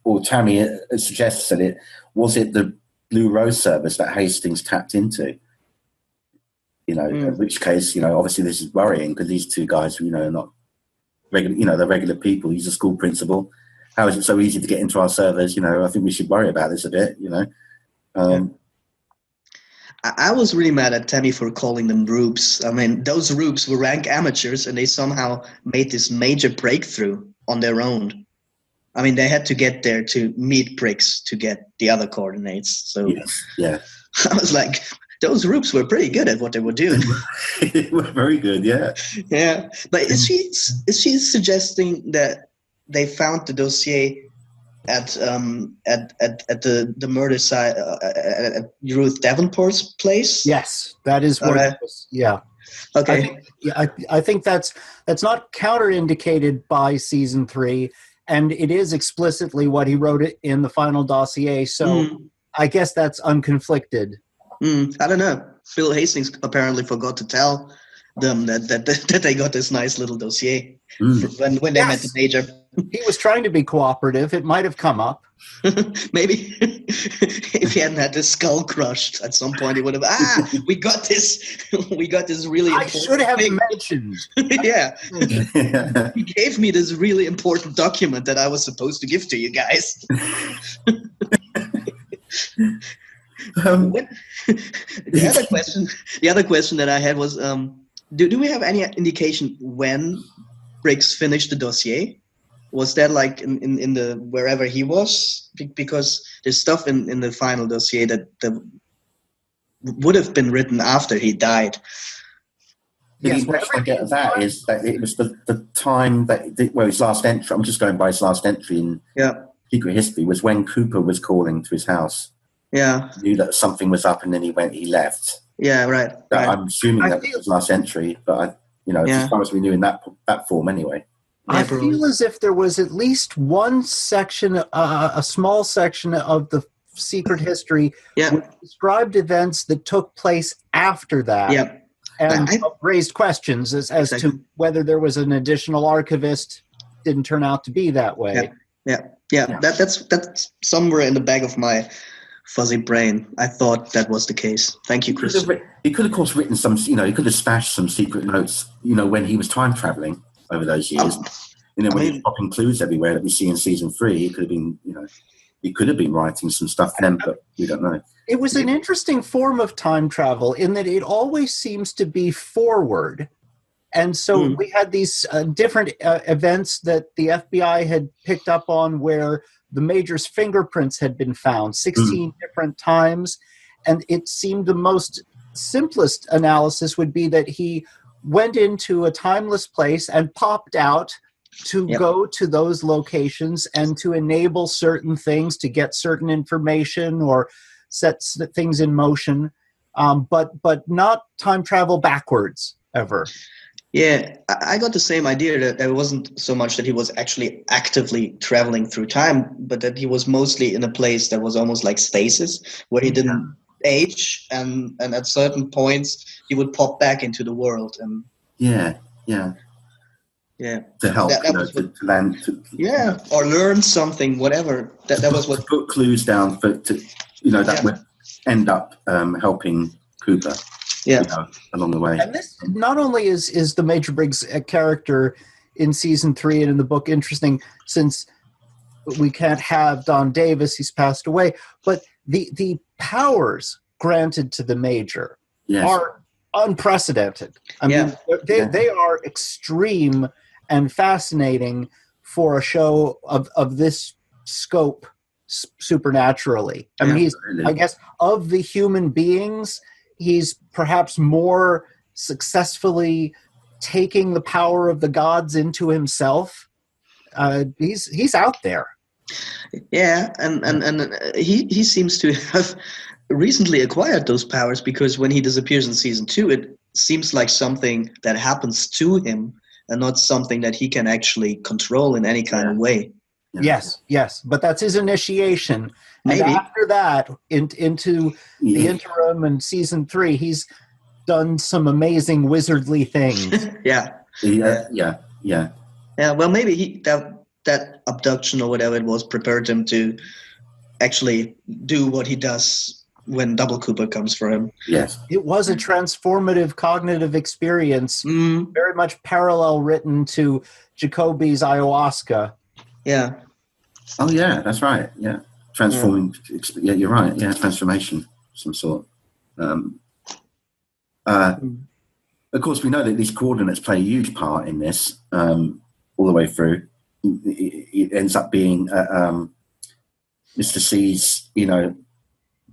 [SPEAKER 1] or Tammy suggests that it was the Blue Rose servers that Hastings tapped into. In which case, obviously this is worrying because these two guys, are not regular, they're regular people. He's a school principal. How is it so easy to get into our servers? I think we should worry about this a bit,
[SPEAKER 5] I was really mad at Tammy for calling them rubes. I mean, those rubes were rank amateurs, and they somehow made this major breakthrough on their own. I mean, they had to get there to meet Briggs to get the other coordinates. So
[SPEAKER 1] yeah.
[SPEAKER 5] I was like, those rubes were pretty good at what they were doing.
[SPEAKER 1] They were very good, yeah.
[SPEAKER 5] Yeah, but is she suggesting that they found the dossier at the murder site at Ruth Davenport's place?
[SPEAKER 4] Yes, that is what it was. Yeah.
[SPEAKER 5] Okay.
[SPEAKER 4] I think that's not counterindicated by season 3, and it is explicitly what he wrote it in the final dossier. So I guess that's unconflicted.
[SPEAKER 5] I don't know. Bill Hastings apparently forgot to tell them that they got this nice little dossier when they met the Major.
[SPEAKER 4] He was trying to be cooperative. It might have come up.
[SPEAKER 5] Maybe if he hadn't had his skull crushed at some point, he would have. We got this really.
[SPEAKER 4] I
[SPEAKER 5] important
[SPEAKER 4] should have
[SPEAKER 5] thing.
[SPEAKER 4] mentioned.
[SPEAKER 5] Yeah, he gave me this really important document that I was supposed to give to you guys. The other question that I had was, do we have any indication when Briggs finished the dossier? Was that like in the wherever he was? Because there's stuff in the final dossier that would have been written after he died.
[SPEAKER 1] The impression I get of that is that it was the time that his last entry. I'm just going by his last entry in Secret History was when Cooper was calling to his house.
[SPEAKER 5] Yeah,
[SPEAKER 1] He knew that something was up, and then he left.
[SPEAKER 5] Yeah, right.
[SPEAKER 1] I'm assuming that was his last entry, but as far as we knew in that form anyway.
[SPEAKER 4] I feel as if there was at least one section, a small section of the Secret History which described events that took place after that.
[SPEAKER 5] Yeah.
[SPEAKER 4] And raised questions as to whether there was an additional archivist. Didn't turn out to be that way.
[SPEAKER 5] Yeah. That's somewhere in the back of my fuzzy brain. I thought that was the case. Thank you, Chris.
[SPEAKER 1] He could, of course, written some. He could have stashed some secret notes. When he was time traveling over those years. When he was popping clues everywhere that we see in season 3, he could have been. He could have been writing some stuff then, but we don't know.
[SPEAKER 4] It was an interesting form of time travel in that it always seems to be forward. And so we had these different events that the FBI had picked up on where the Major's fingerprints had been found 16 different times. And it seemed the most simplest analysis would be that he went into a timeless place and popped out to go to those locations and to enable certain things, to get certain information or set things in motion, but not time travel backwards ever.
[SPEAKER 5] Yeah, I got the same idea that it wasn't so much that he was actually actively traveling through time, but that he was mostly in a place that was almost like stasis, where he didn't age, and at certain points he would pop back into the world. And
[SPEAKER 1] yeah, to help,
[SPEAKER 5] that was
[SPEAKER 1] to land,
[SPEAKER 5] or learn something, whatever. That was what
[SPEAKER 1] to put clues down that would end up helping Cooper. Along the way.
[SPEAKER 4] And this not only is the Major Briggs character in season 3 and in the book interesting, since we can't have Don Davis, he's passed away, but the powers granted to the Major are unprecedented. I mean, they are extreme and fascinating for a show of this scope supernaturally. I mean, he's, I guess, of the human beings, he's perhaps more successfully taking the power of the gods into himself. He's out there.
[SPEAKER 5] Yeah, and he seems to have recently acquired those powers, because when he disappears in season 2, it seems like something that happens to him and not something that he can actually control in any kind of way.
[SPEAKER 4] Yes, but that's his initiation.
[SPEAKER 5] Maybe.
[SPEAKER 4] And after that, into the interim and season 3, he's done some amazing wizardly things.
[SPEAKER 5] Yeah. Well, maybe that abduction or whatever it was prepared him to actually do what he does when Double Cooper comes for him.
[SPEAKER 1] Yes.
[SPEAKER 4] It was a transformative cognitive experience, very much parallel written to Jacoby's ayahuasca.
[SPEAKER 5] Yeah.
[SPEAKER 1] Oh, yeah, that's right. Yeah. Transforming. Yeah, you're right. Yeah, transformation of some sort. Of course, we know that these coordinates play a huge part in this all the way through. It ends up being Mr. C's,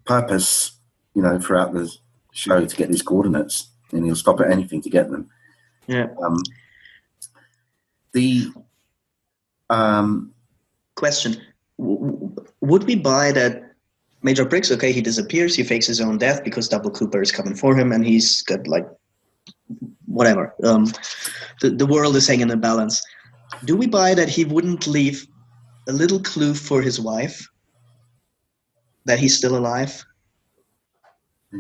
[SPEAKER 1] purpose, throughout the show to get these coordinates, and he'll stop at anything to get them.
[SPEAKER 5] Yeah. Question: would we buy that Major Briggs? Okay, he disappears. He fakes his own death because Double Cooper is coming for him, and he's got whatever. The world is hanging in balance. Do we buy that he wouldn't leave a little clue for his wife that he's still alive?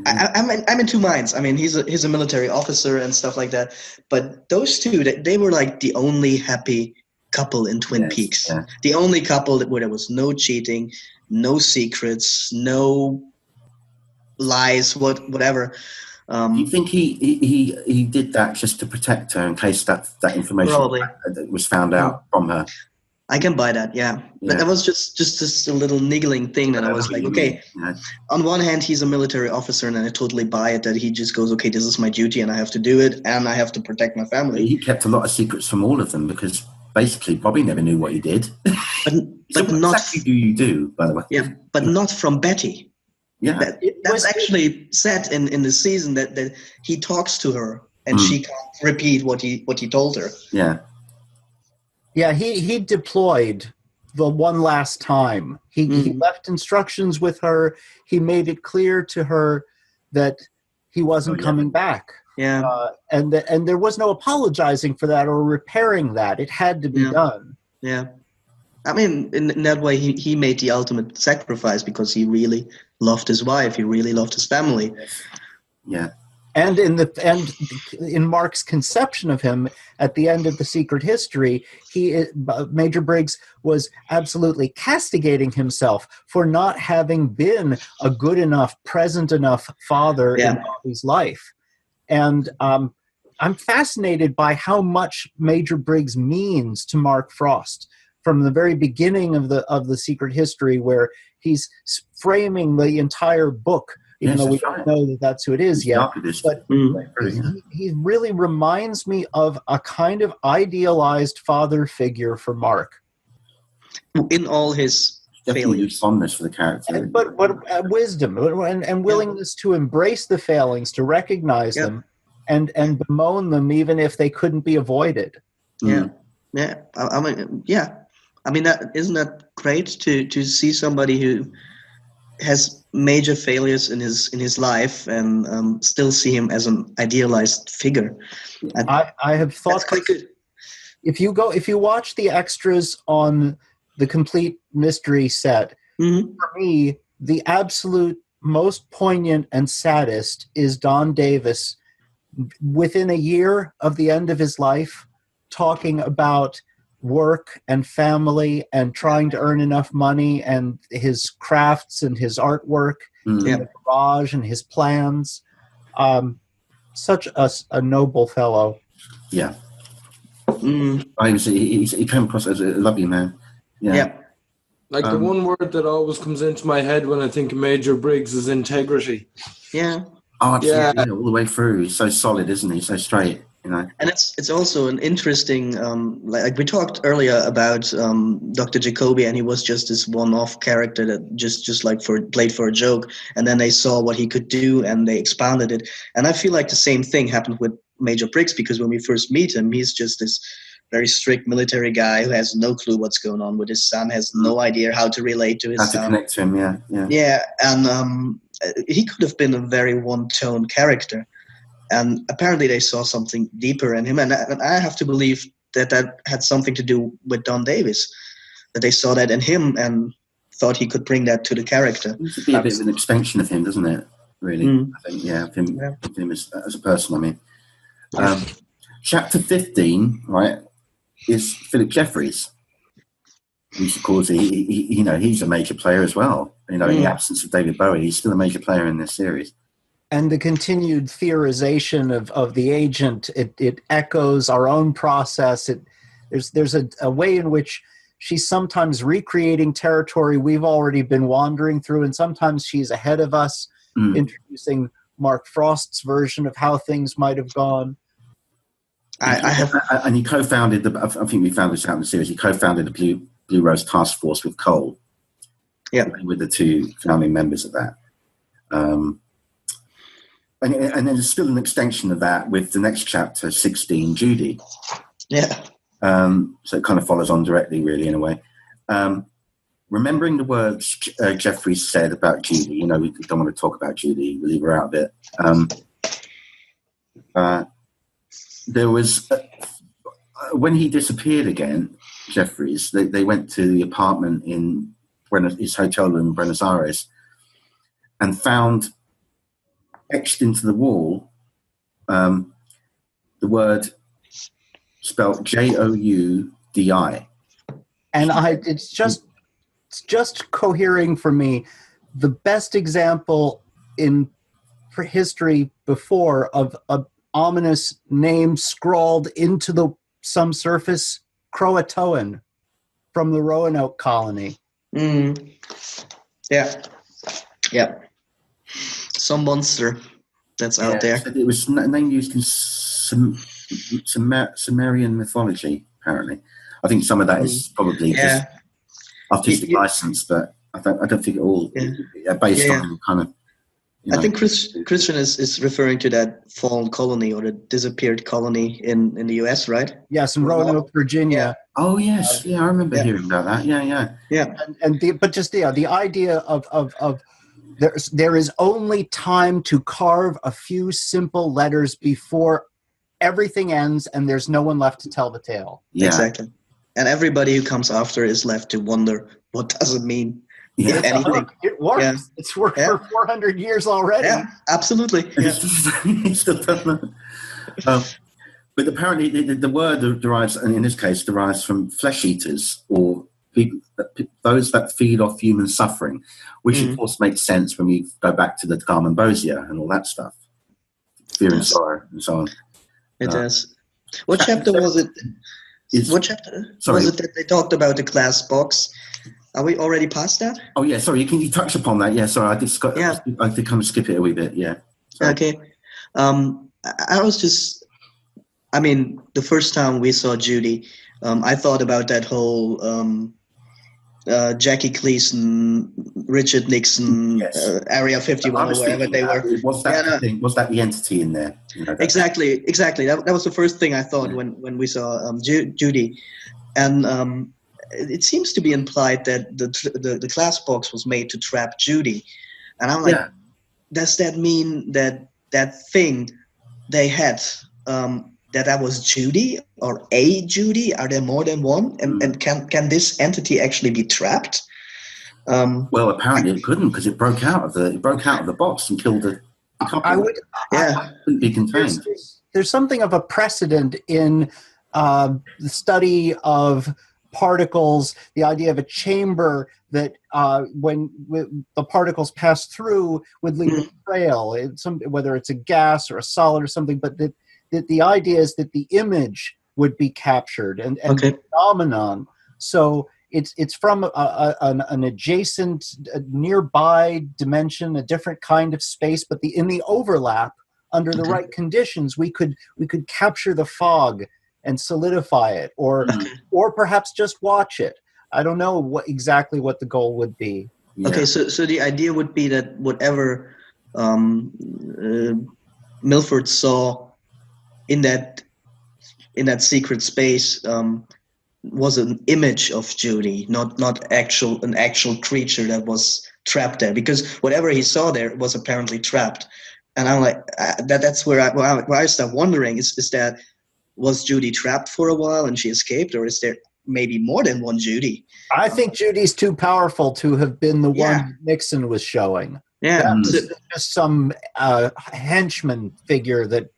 [SPEAKER 5] I'm in two minds. I mean, he's a military officer and stuff like that, but those two, they were like the only happy couple in Twin Peaks. Yeah. The only couple where there was no cheating, no secrets, no lies, whatever.
[SPEAKER 1] You think he did that just to protect her in case that information
[SPEAKER 5] probably
[SPEAKER 1] was found out from her?
[SPEAKER 5] I can buy that, yeah. But that was just a little niggling thing that I was like, okay, on one hand, he's a military officer, and I totally buy it that he just goes, okay, this is my duty, and I have to do it, and I have to protect my family.
[SPEAKER 1] He kept a lot of secrets from all of them, because basically Bobby never knew what he did.
[SPEAKER 5] But
[SPEAKER 1] so what
[SPEAKER 5] not
[SPEAKER 1] exactly do you do, by the way?
[SPEAKER 5] Yeah, but not from Betty.
[SPEAKER 1] Yeah,
[SPEAKER 5] that's actually said in the season that he talks to her, and she can't repeat what he told her.
[SPEAKER 4] Yeah, he deployed the one last time. He left instructions with her. He made it clear to her that he wasn't coming back.
[SPEAKER 5] Yeah,
[SPEAKER 4] and there was no apologizing for that or repairing that. It had to be done.
[SPEAKER 5] Yeah, I mean, in that way, he made the ultimate sacrifice because he really loved his wife. He really loved his family.
[SPEAKER 1] Yeah.
[SPEAKER 4] And in Mark's conception of him at the end of The Secret History, Major Briggs was absolutely castigating himself for not having been a good enough, present enough father in Bobby's life. And I'm fascinated by how much Major Briggs means to Mark Frost from the very beginning of the Secret History, where he's framing the entire book. Even though we don't know that that's who it is yet. But he really reminds me of a kind of idealized father figure for Mark.
[SPEAKER 5] In all his failures.
[SPEAKER 1] Fondness for the character.
[SPEAKER 4] But wisdom and willingness to embrace the failings, to recognize them, and bemoan them even if they couldn't be avoided.
[SPEAKER 5] Yeah. I mean, isn't that great to see somebody who has major failures in his life and still see him as an idealized figure.
[SPEAKER 4] I have thought
[SPEAKER 5] that's quite good.
[SPEAKER 4] If you watch the extras on the complete mystery set,
[SPEAKER 5] Mm-hmm.
[SPEAKER 4] for me, the absolute most poignant and saddest is Don Davis within a year of the end of his life talking about work and family and trying to earn enough money and his crafts and his artwork in the garage and his plans. Such a noble fellow.
[SPEAKER 1] Yeah.
[SPEAKER 5] Mm.
[SPEAKER 1] He came across as a lovely man. Yeah.
[SPEAKER 3] Like the one word that always comes into my head when I think of Major Briggs is integrity.
[SPEAKER 5] Yeah.
[SPEAKER 1] Oh, absolutely. Yeah. All the way through. He's so solid, isn't he? So straight, you know.
[SPEAKER 5] And it's also an interesting, like we talked earlier about Dr. Jacoby, and he was just this one-off character that just like played for a joke, and then they saw what he could do and they expanded it. And I feel like the same thing happened with Major Briggs, because when we first meet him, he's just this very strict military guy who has no clue what's going on with his son, has no idea how to relate to his son.
[SPEAKER 1] How to connect to him, yeah.
[SPEAKER 5] Yeah, and he could have been a very one-tone character. And apparently they saw something deeper in him. And I have to believe that had something to do with Don Davis, that they saw that in him and thought he could bring that to the character.
[SPEAKER 1] It should be a bit of an extension of him, doesn't it? Really, I think, of him as a person, I mean. Chapter 15, right, is Philip Jeffries. Which, of course, he's a major player as well. In the absence of David Bowie, he's still a major player in this series.
[SPEAKER 4] And the continued theorization of the agent, it echoes our own process. There's a way in which she's sometimes recreating territory we've already been wandering through, and sometimes she's ahead of us, introducing Mark Frost's version of how things might have gone.
[SPEAKER 1] And he co-founded I think we found this out in the series. He co-founded the Blue Rose Task Force with Cole.
[SPEAKER 5] Yeah,
[SPEAKER 1] with the two founding members of that. And then there's still an extension of that with the next chapter, 16, Judy.
[SPEAKER 5] Yeah.
[SPEAKER 1] So it kind of follows on directly, really, in a way. Remembering the words Jeffries said about Judy, we don't want to talk about Judy, we'll leave her out a bit. There was, when he disappeared again, Jeffries, they went to the apartment in his hotel room in Buenos Aires and found etched into the wall the word spelled Joudi.
[SPEAKER 4] And it's just cohering for me. The best example in history before of an ominous name scrawled into some surface, Croatoan from the Roanoke colony.
[SPEAKER 5] Yeah. Some monster that's out there.
[SPEAKER 1] It was a name used in Sumerian mythology, apparently. I think some of that is probably just artistic license, but I don't think it all based on kind of.
[SPEAKER 5] I think Christian is referring to that fallen colony or the disappeared colony in the U.S., right?
[SPEAKER 4] Yes, in Roanoke, Virginia.
[SPEAKER 1] Oh yes, I remember hearing about that. Yeah.
[SPEAKER 4] The idea of there is only time to carve a few simple letters before everything ends, and there's no one left to tell the tale.
[SPEAKER 5] Yeah. Exactly. And everybody who comes after is left to wonder, what does it mean?
[SPEAKER 4] Yeah. It works. Yeah. It's worked for 400 years already.
[SPEAKER 5] Yeah, absolutely. Yeah.
[SPEAKER 1] But apparently the word derives, and in this case, derives from flesh eaters or people, those that feed off human suffering, which of course makes sense when we go back to the Garmonbosia and all that stuff. Fear and sorrow and so on.
[SPEAKER 5] It does. What chapter was it? What chapter was it that they talked about the glass box? Are we already past that?
[SPEAKER 1] Oh yeah, sorry. Can you touch upon that? Yeah, sorry. I did kind of skip it a wee bit. Yeah. Sorry.
[SPEAKER 5] Okay. I was just. I mean, the first time we saw Judy, I thought about that whole Jackie Gleason, Richard Nixon, Area 51, or wherever they were.
[SPEAKER 1] Was that the entity in there?
[SPEAKER 5] Exactly. That was the first thing I thought when we saw Judy, and it seems to be implied that the glass box was made to trap Judy, and I'm like, does that mean that thing they had that was Judy or a Judy? Are there more than one? And can this entity actually be trapped?
[SPEAKER 1] Well, apparently it couldn't, because it broke out of the box and killed a couple.
[SPEAKER 5] Yeah,
[SPEAKER 1] couldn't be contained.
[SPEAKER 4] There's something of a precedent in the study of particles, the idea of a chamber that when the particles pass through would leave a trail, whether it's a gas or a solid or something, but that the idea is that the image would be captured and the phenomenon. So it's from an adjacent, nearby dimension, a different kind of space, but in the overlap, under the right conditions, we could capture the fog and solidify it, or perhaps just watch it. I don't know exactly what the goal would be.
[SPEAKER 1] Yeah.
[SPEAKER 5] Okay, so the idea would be that whatever Milford saw in that secret space was an image of Judy, not an actual creature that was trapped there. Because whatever he saw there was apparently trapped, and I'm like, that's where I start wondering: is that, was Judy trapped for a while and she escaped, or is there maybe more than one Judy?
[SPEAKER 4] I think Judy's too powerful to have been the one Nixon was showing.
[SPEAKER 5] Yeah,
[SPEAKER 4] that was just some henchman figure that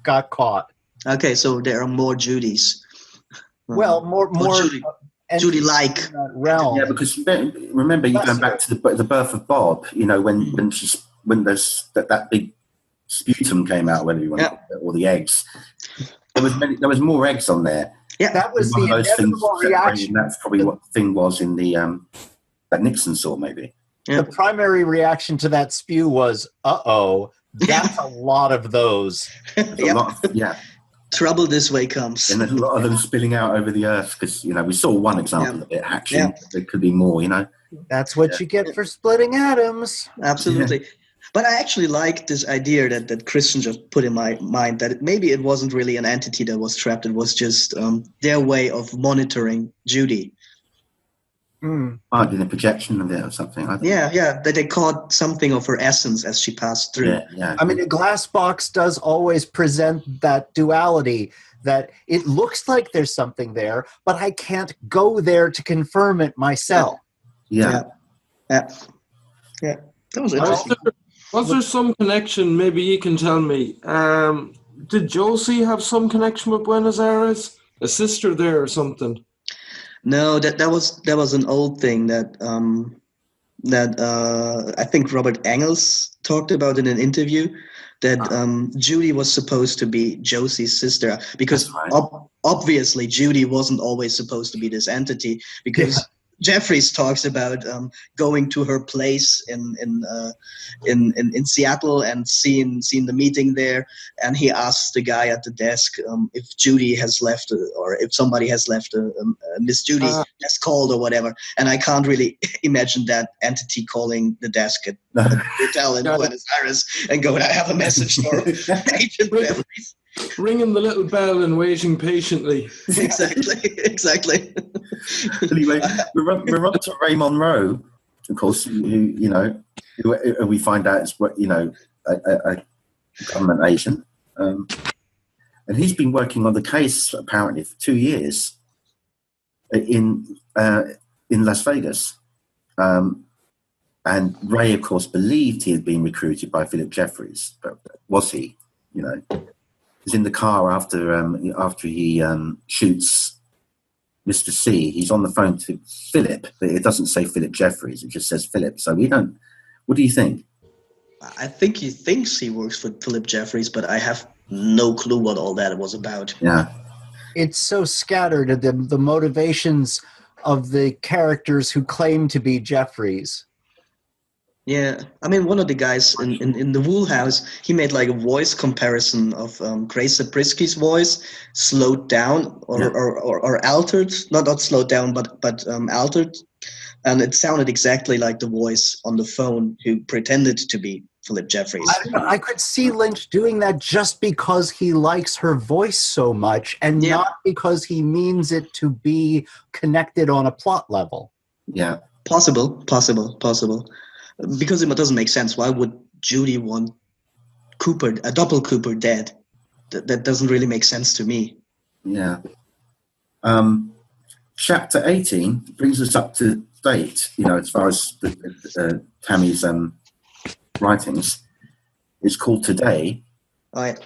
[SPEAKER 4] got caught.
[SPEAKER 5] Okay, so there are more Judys.
[SPEAKER 4] Well, more
[SPEAKER 5] Judy-like
[SPEAKER 4] realm.
[SPEAKER 1] Yeah, because remember, you're going back to the birth of Bob. You know, when there's that big sputum came out, whether you want to, or the eggs. There was more eggs on there.
[SPEAKER 4] Yeah, that was the inevitable reaction.
[SPEAKER 1] That's probably what the thing was in the that Nixon saw, maybe.
[SPEAKER 4] Yeah. The primary reaction to that spew was, "Uh-oh, that's a lot of those."
[SPEAKER 5] Trouble this way comes.
[SPEAKER 1] And a lot of them spilling out over the earth, because, you know, we saw one example of it hatching. Yeah. There could be more, you know.
[SPEAKER 4] That's what you get for splitting atoms.
[SPEAKER 5] Absolutely. Yeah. But I actually like this idea that Christian just put in my mind, that maybe it wasn't really an entity that was trapped. It was just their way of monitoring Judy.
[SPEAKER 1] Might be the projection of it or something.
[SPEAKER 5] That they caught something of her essence as she passed through.
[SPEAKER 1] Yeah.
[SPEAKER 4] I mean, a glass box does always present that duality, that it looks like there's something there, but I can't go there to confirm it myself.
[SPEAKER 1] Yeah.
[SPEAKER 5] That was interesting.
[SPEAKER 3] Was there some connection? Maybe you can tell me. Did Josie have some connection with Buenos Aires? A sister there or something?
[SPEAKER 5] No, that was an old thing that I think Robert Engels talked about in an interview, that Judy was supposed to be Josie's sister, because obviously Judy wasn't always supposed to be this entity, because Jeffries talks about going to her place in Seattle and seeing the meeting there, and he asks the guy at the desk if Judy has left, or if somebody has left Miss Judy has called or whatever. And I can't really imagine that entity calling the desk at the hotel in Buenos Aires and going, "I have a message for Agent Jeffries."
[SPEAKER 3] Ringing the little bell and waiting patiently.
[SPEAKER 5] Exactly.
[SPEAKER 1] Anyway, we're on to Ray Monroe, of course, who we find out is a government agent, and he's been working on the case apparently for 2 years in Las Vegas, and Ray, of course, believed he had been recruited by Philip Jeffries, but was he? You know. He's in the car after he shoots Mr. C. He's on the phone to Philip, but it doesn't say Philip Jeffries. It just says Philip. So we don't. What do you think?
[SPEAKER 5] I think he thinks he works for Philip Jeffries, but I have no clue what all that was about.
[SPEAKER 1] Yeah,
[SPEAKER 4] it's so scattered. The motivations of the characters who claim to be Jeffries.
[SPEAKER 5] Yeah, I mean, one of the guys in the Wool House, he made like a voice comparison of Grace Zabrisky's voice, slowed down or altered, not slowed down, but altered, and it sounded exactly like the voice on the phone who pretended to be Philip Jeffries.
[SPEAKER 4] I could see Lynch doing that just because he likes her voice so much and not because he means it to be connected on a plot level.
[SPEAKER 1] Yeah.
[SPEAKER 5] Possible. Because it doesn't make sense. Why would Judy want Cooper, a double Cooper, dead? That doesn't really make sense to me.
[SPEAKER 1] Yeah. Chapter 18 brings us up to date, as far as Tammy's writings. It's called Today.
[SPEAKER 5] Oh, yeah.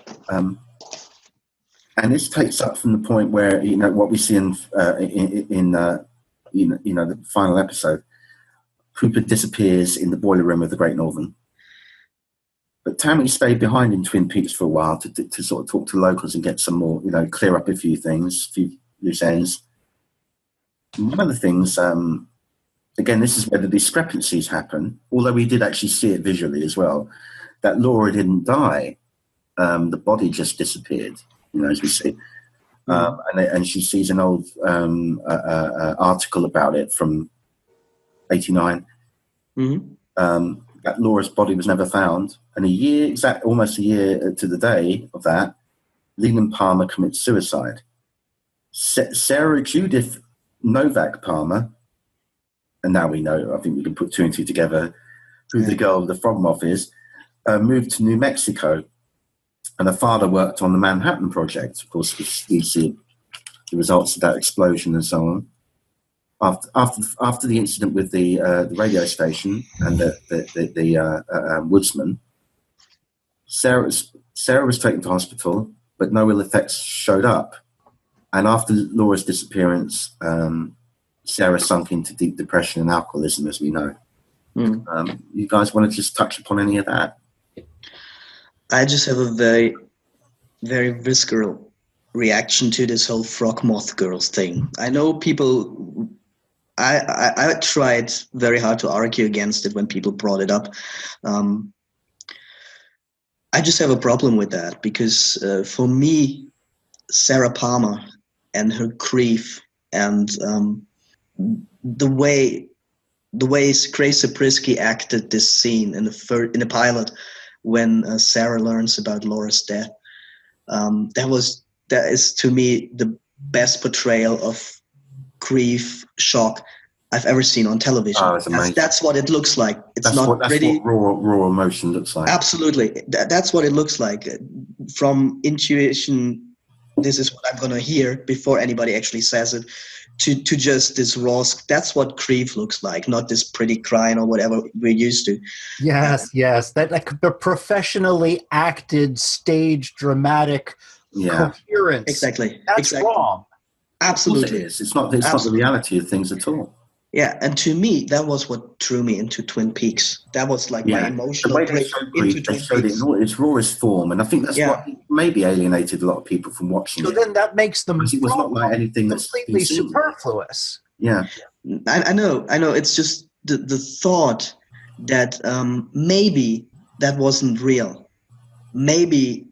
[SPEAKER 1] And this takes up from the point where, what we see in the final episode. Cooper disappears in the boiler room of the Great Northern. But Tammy stayed behind in Twin Peaks for a while to sort of talk to locals and get some more, clear up a few things, a few loose ends. One of the things, again, this is where the discrepancies happen, although we did actually see it visually as well, that Laura didn't die. The body just disappeared, as we see. And she sees an old article about it from 89. That Laura's body was never found. And almost a year to the day of that, Leland Palmer commits suicide. Sarah Judith Novak Palmer, and now we know, I think we can put two and two together, who the girl with the frog moth is, moved to New Mexico. And her father worked on the Manhattan Project. Of course, we see the results of that explosion and so on. After the incident with the radio station and the woodsman, Sarah was taken to hospital, but no ill effects showed up. And after Laura's disappearance, Sarah sunk into deep depression and alcoholism, as we know. You guys want to just touch upon any of that?
[SPEAKER 5] I just have a very, very visceral reaction to this whole frog moth girls thing. I know people. I tried very hard to argue against it when people brought it up. I just have a problem with that because for me, Sarah Palmer and her grief and the way Grace Zabriskie acted this scene in the pilot when Sarah learns about Laura's death, that is to me the best portrayal of grief, shock I've ever seen on television.
[SPEAKER 1] Oh, that's amazing.
[SPEAKER 5] That's what it looks like.
[SPEAKER 1] That's what raw emotion looks like.
[SPEAKER 5] Absolutely. That's what it looks like. From intuition, this is what I'm going to hear before anybody actually says it, to just this raw, that's what grief looks like, not this pretty crying or whatever we're used to.
[SPEAKER 4] Yes. That like the professionally acted, stage dramatic coherence.
[SPEAKER 5] Exactly.
[SPEAKER 4] That's wrong.
[SPEAKER 5] Absolutely.
[SPEAKER 1] It is. It's not the reality of things at all.
[SPEAKER 5] Yeah, and to me, that was what drew me into Twin Peaks. That was like my emotional break into Twin Peaks.
[SPEAKER 1] In its rawest form, and I think that's what maybe alienated a lot of people from watching it.
[SPEAKER 4] So then that makes them
[SPEAKER 1] it was not like anything that's
[SPEAKER 4] completely superfluous.
[SPEAKER 1] Yeah,
[SPEAKER 5] I know. It's just the thought that maybe that wasn't real. Maybe.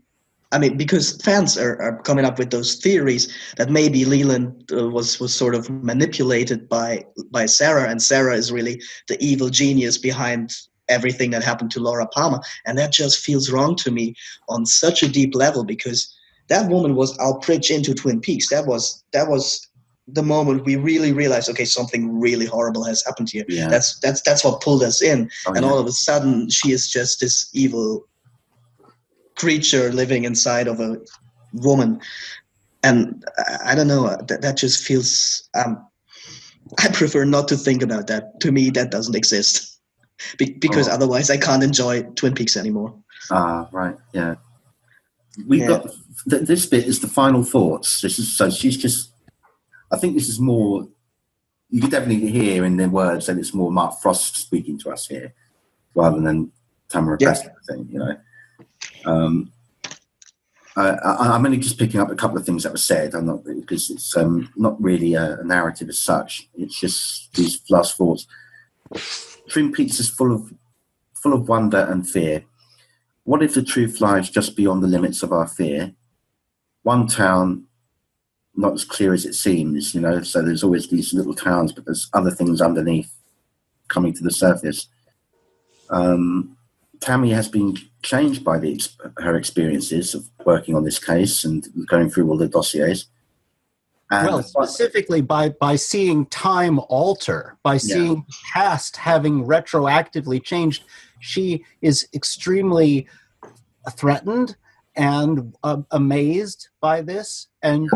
[SPEAKER 5] I mean, because fans are coming up with those theories that maybe Leland was sort of manipulated by Sarah, and Sarah is really the evil genius behind everything that happened to Laura Palmer, and that just feels wrong to me on such a deep level because that woman was our bridge into Twin Peaks. That was the moment we really realized, okay, something really horrible has happened here.
[SPEAKER 1] Yeah.
[SPEAKER 5] That's what pulled us in, all of a sudden she is just this evil creature living inside of a woman, and I don't know, that just feels I prefer not to think about that. To me, that doesn't exist because otherwise I can't enjoy Twin Peaks anymore.
[SPEAKER 1] Right. Yeah, we've got this bit is the final thoughts. She's just, I think this is more, you can definitely hear in the words that it's more Mark Frost speaking to us here rather than Tamara Preston, I think, I'm only just picking up a couple of things that were said. I'm not, because it's not really a narrative as such. It's just these last thoughts. Twin Peaks is full of wonder and fear. What if the truth lies just beyond the limits of our fear? One town, not as clear as it seems, So there's always these little towns, but there's other things underneath coming to the surface. Tammy has been changed by her experiences of working on this case and going through all the dossiers. And
[SPEAKER 4] well, specifically by seeing time alter, by seeing past having retroactively changed, she is extremely threatened and amazed by this and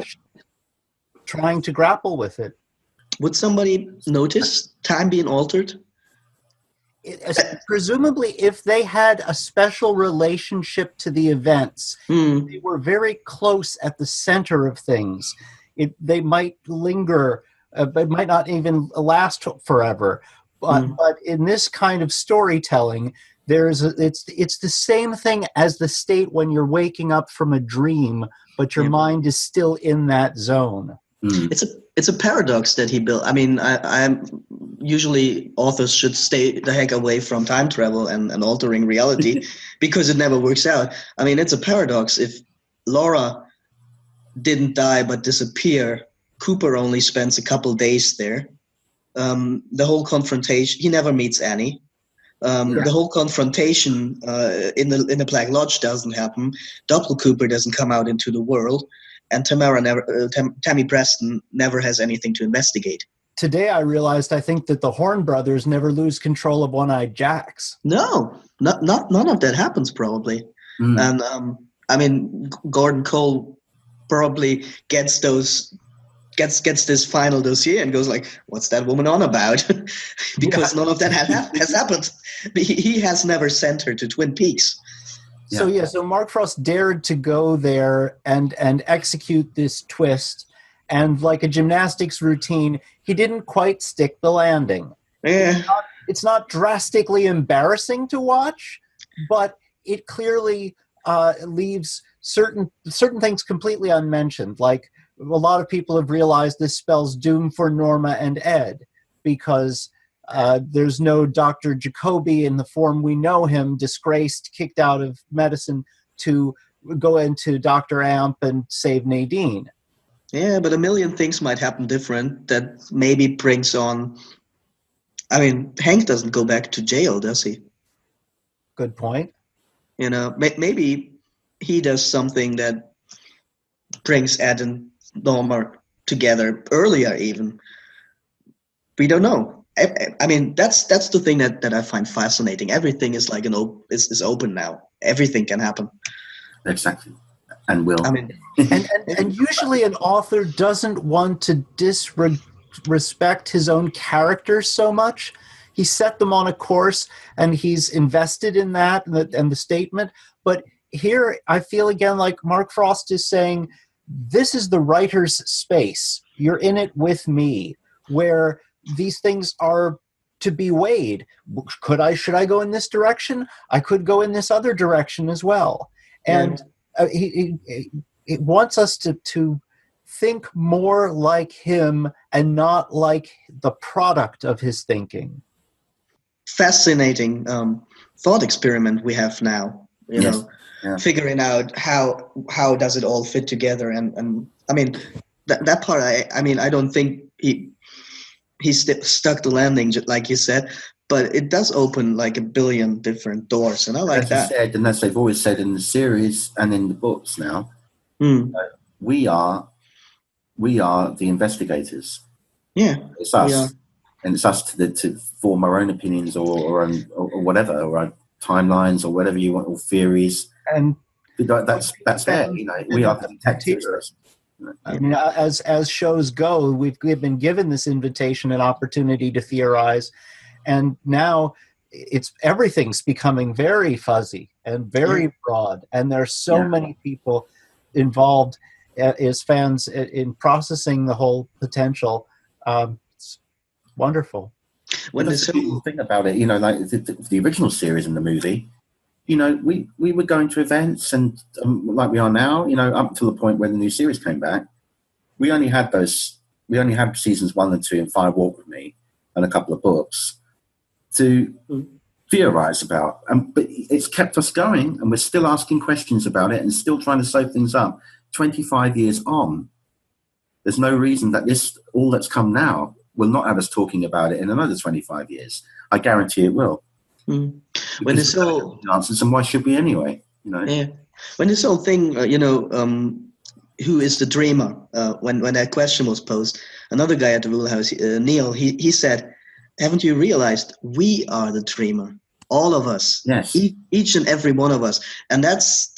[SPEAKER 4] trying to grapple with it.
[SPEAKER 5] Would somebody notice time being altered?
[SPEAKER 4] Presumably, if they had a special relationship to the events, they were very close at the center of things. They might linger, but might not even last forever. But in this kind of storytelling, it's the same thing as the state when you're waking up from a dream, but your mind is still in that zone.
[SPEAKER 5] It's a paradox that he built. I mean, I'm usually authors should stay the heck away from time travel and altering reality because it never works out. I mean, it's a paradox. If Laura didn't die but disappear, Cooper only spends a couple days there. The whole confrontation, he never meets Annie. The whole confrontation in the Black Lodge doesn't happen. Doppel Cooper doesn't come out into the world, and Tammy Preston never has anything to investigate.
[SPEAKER 4] Today I realized I think that the Horn brothers never lose control of One-Eyed Jacks.
[SPEAKER 5] No, none of that happens probably. And I mean, Gordon Cole probably gets this final dossier and goes like, what's that woman on about? Because none of that has happened. He has never sent her to Twin Peaks.
[SPEAKER 4] So Mark Frost dared to go there and execute this twist, and like a gymnastics routine, he didn't quite stick the landing.
[SPEAKER 5] Yeah.
[SPEAKER 4] It's not drastically embarrassing to watch, but it clearly leaves certain things completely unmentioned. Like, a lot of people have realized this spells doom for Norma and Ed, because there's no Dr. Jacoby in the form we know him, disgraced, kicked out of medicine, to go into Dr. Amp and save Nadine.
[SPEAKER 5] Yeah, but a million things might happen different that maybe brings on... I mean, Hank doesn't go back to jail, does he?
[SPEAKER 4] Good point.
[SPEAKER 5] You know, maybe he does something that brings Ed and Norma together earlier even. We don't know. I mean, that's the thing that I find fascinating. Everything is like is open now. Everything can happen.
[SPEAKER 1] Exactly. And will.
[SPEAKER 5] I mean,
[SPEAKER 4] and usually an author doesn't want to disrespect his own characters so much. He set them on a course, and he's invested in that and the statement. But here, I feel again like Mark Frost is saying, this is the writer's space. You're in it with me, where these things are to be weighed. Should I go in this direction? I could go in this other direction as well. And it wants us to think more like him and not like the product of his thinking.
[SPEAKER 5] Fascinating thought experiment we have now, you know, figuring out how does it all fit together. And I mean, that part, I mean, I don't think he stuck the landing, like you said, but it does open like a billion different doors, and I like that.
[SPEAKER 1] Said, and as they've always said in the series and in the books now, we are the investigators.
[SPEAKER 5] Yeah,
[SPEAKER 1] it's us, and it's us to form our own opinions or whatever, or our timelines or whatever you want, or theories.
[SPEAKER 4] And
[SPEAKER 1] that's fair. You know, we are the detectives.
[SPEAKER 4] I mean, as shows go, we've been given this invitation and opportunity to theorize, and now everything's becoming very fuzzy and very broad, and there's so many people involved as fans in processing the whole potential. It's wonderful.
[SPEAKER 1] Well, that's the beautiful thing about it, you know, like the original series and the movie. You know, we were going to events, and like we are now, you know, up to the point where the new series came back, we only had seasons 1 and 2 and Fire Walk with Me and a couple of books to theorize about. But it's kept us going, and we're still asking questions about it and still trying to sew things up. 25 years on, there's no reason that all that's come now will not have us talking about it in another 25 years. I guarantee it will.
[SPEAKER 5] When
[SPEAKER 1] Because
[SPEAKER 5] this whole
[SPEAKER 1] answers, and why should we anyway? You know.
[SPEAKER 5] yeah, when this whole thing, who is the dreamer? When that question was posed, another guy at the Roadhouse, Neil, he said, "Haven't you realized we are the dreamer? All of us,
[SPEAKER 1] Yes.
[SPEAKER 5] Each and every one of us." And that's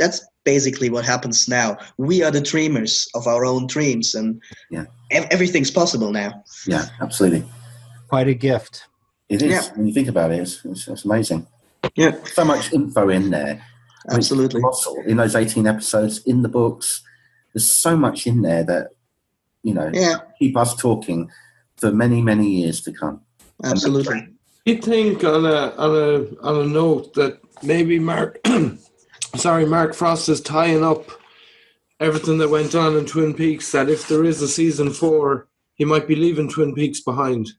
[SPEAKER 5] basically what happens now. We are the dreamers of our own dreams, and everything's possible now.
[SPEAKER 1] Yeah, absolutely.
[SPEAKER 4] Quite a gift.
[SPEAKER 1] It is.
[SPEAKER 5] Yeah.
[SPEAKER 1] When you think about it, it's amazing.
[SPEAKER 5] Yeah,
[SPEAKER 1] So much info in there.
[SPEAKER 5] absolutely.
[SPEAKER 1] Colossal. In those 18 episodes, in the books, there's so much in there that, keep us talking for many, many years to come.
[SPEAKER 5] Absolutely.
[SPEAKER 3] I think on a note that maybe Mark Frost is tying up everything that went on in Twin Peaks, that if there is a season 4, he might be leaving Twin Peaks behind.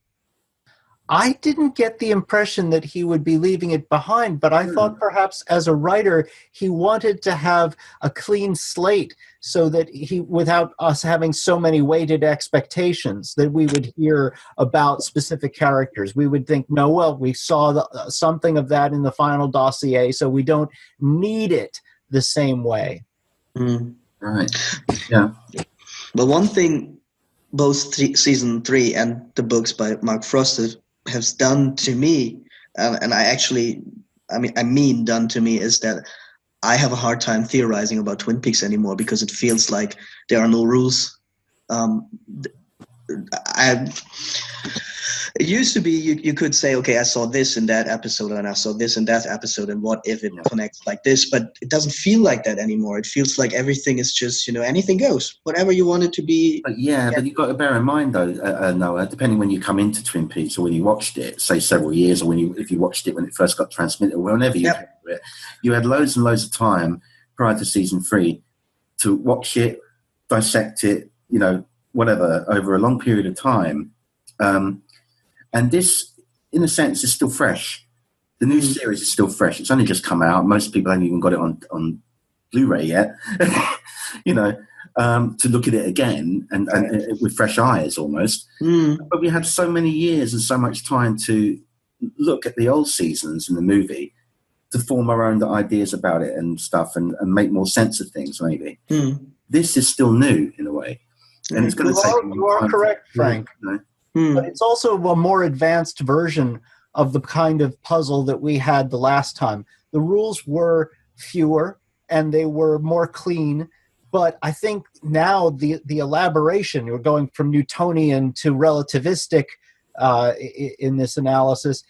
[SPEAKER 4] I didn't get the impression that he would be leaving it behind, but I thought perhaps as a writer, he wanted to have a clean slate so that without us having so many weighted expectations, that we would hear about specific characters. We would think, no, well, we saw something of that in the final dossier, so we don't need it the same way.
[SPEAKER 1] Right. Yeah.
[SPEAKER 5] But one thing both season 3 and the books by Mark Frost has done to me, and I mean done to me, is that I have a hard time theorizing about Twin Peaks anymore because it feels like there are no rules. It used to be you could say, okay, I saw this in that episode and I saw this in that episode, and what if it connects like this? But it doesn't feel like that anymore. It feels like everything is just, anything goes, whatever you want it to be.
[SPEAKER 1] But you've got to bear in mind, though, Noah, depending when you come into Twin Peaks or when you watched it, say several years, or if you watched it when it first got transmitted, or whenever you came to it, you had loads and loads of time prior to season 3 to watch it, dissect it, whatever, over a long period of time. And this, in a sense, is still fresh. The new series is still fresh. It's only just come out. Most people haven't even got it on Blu-ray yet, to look at it again and with fresh eyes almost. But we had so many years and so much time to look at the old seasons in the movie to form our own ideas about it and stuff and make more sense of things, maybe. This is still new in a way. And it's going to take
[SPEAKER 4] You are correct, Frank. But it's also a more advanced version of the kind of puzzle that we had the last time. The rules were fewer and they were more clean, but I think now the elaboration, we're going from Newtonian to relativistic in this analysis.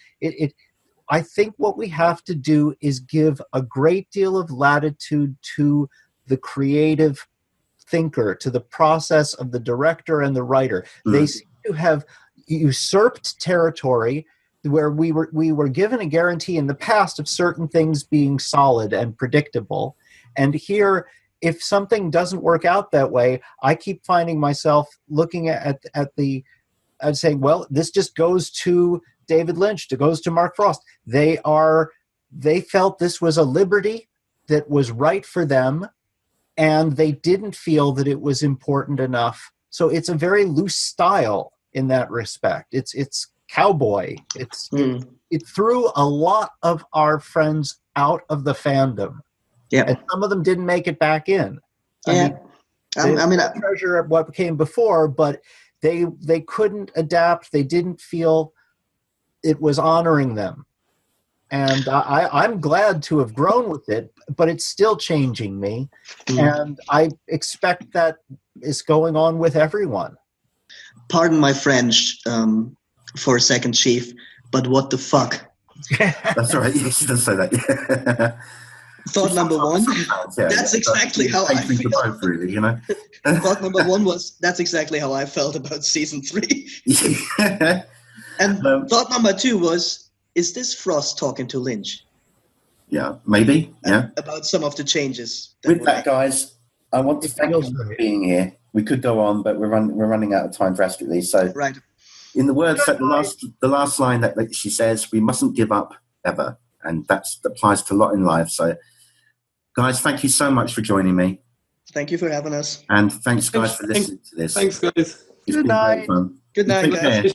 [SPEAKER 4] I think what we have to do is give a great deal of latitude to the creative thinker, to the process of the director and the writer. They seem to have usurped territory where we were given a guarantee in the past of certain things being solid and predictable. And here, if something doesn't work out that way, I keep finding myself looking at saying, well, this just goes to David Lynch, it goes to Mark Frost. They felt this was a liberty that was right for them, and they didn't feel that it was important enough. So it's a very loose style in that respect. It's cowboy. It threw a lot of our friends out of the fandom. Yeah, and some of them didn't make it back in. I treasure what came before, but they couldn't adapt. They didn't feel it was honoring them. And I'm glad to have grown with it, but it's still changing me. And I expect that is going on with everyone.
[SPEAKER 5] Pardon my French for a second, Chief, but what the fuck?
[SPEAKER 1] That's all right. You should say that. Yeah.
[SPEAKER 5] Thought number one, that's exactly how I feel.
[SPEAKER 1] Both, really,
[SPEAKER 5] Thought number one was, that's exactly how I felt about season 3. And thought number 2 was, is this Frost talking to Lynch?
[SPEAKER 1] Yeah, maybe. Yeah.
[SPEAKER 5] About some of the changes.
[SPEAKER 1] With that, guys, I want to thank you for being here. We could go on, but we're running out of time drastically. So,
[SPEAKER 5] right.
[SPEAKER 1] In the words that the last line that she says, we mustn't give up ever, and that applies to a lot in life. So, guys, thank you so much for joining me.
[SPEAKER 5] Thank you for having us.
[SPEAKER 1] And thanks, guys, for listening to this.
[SPEAKER 3] Thanks, guys.
[SPEAKER 1] Good night.
[SPEAKER 5] Good night, guys.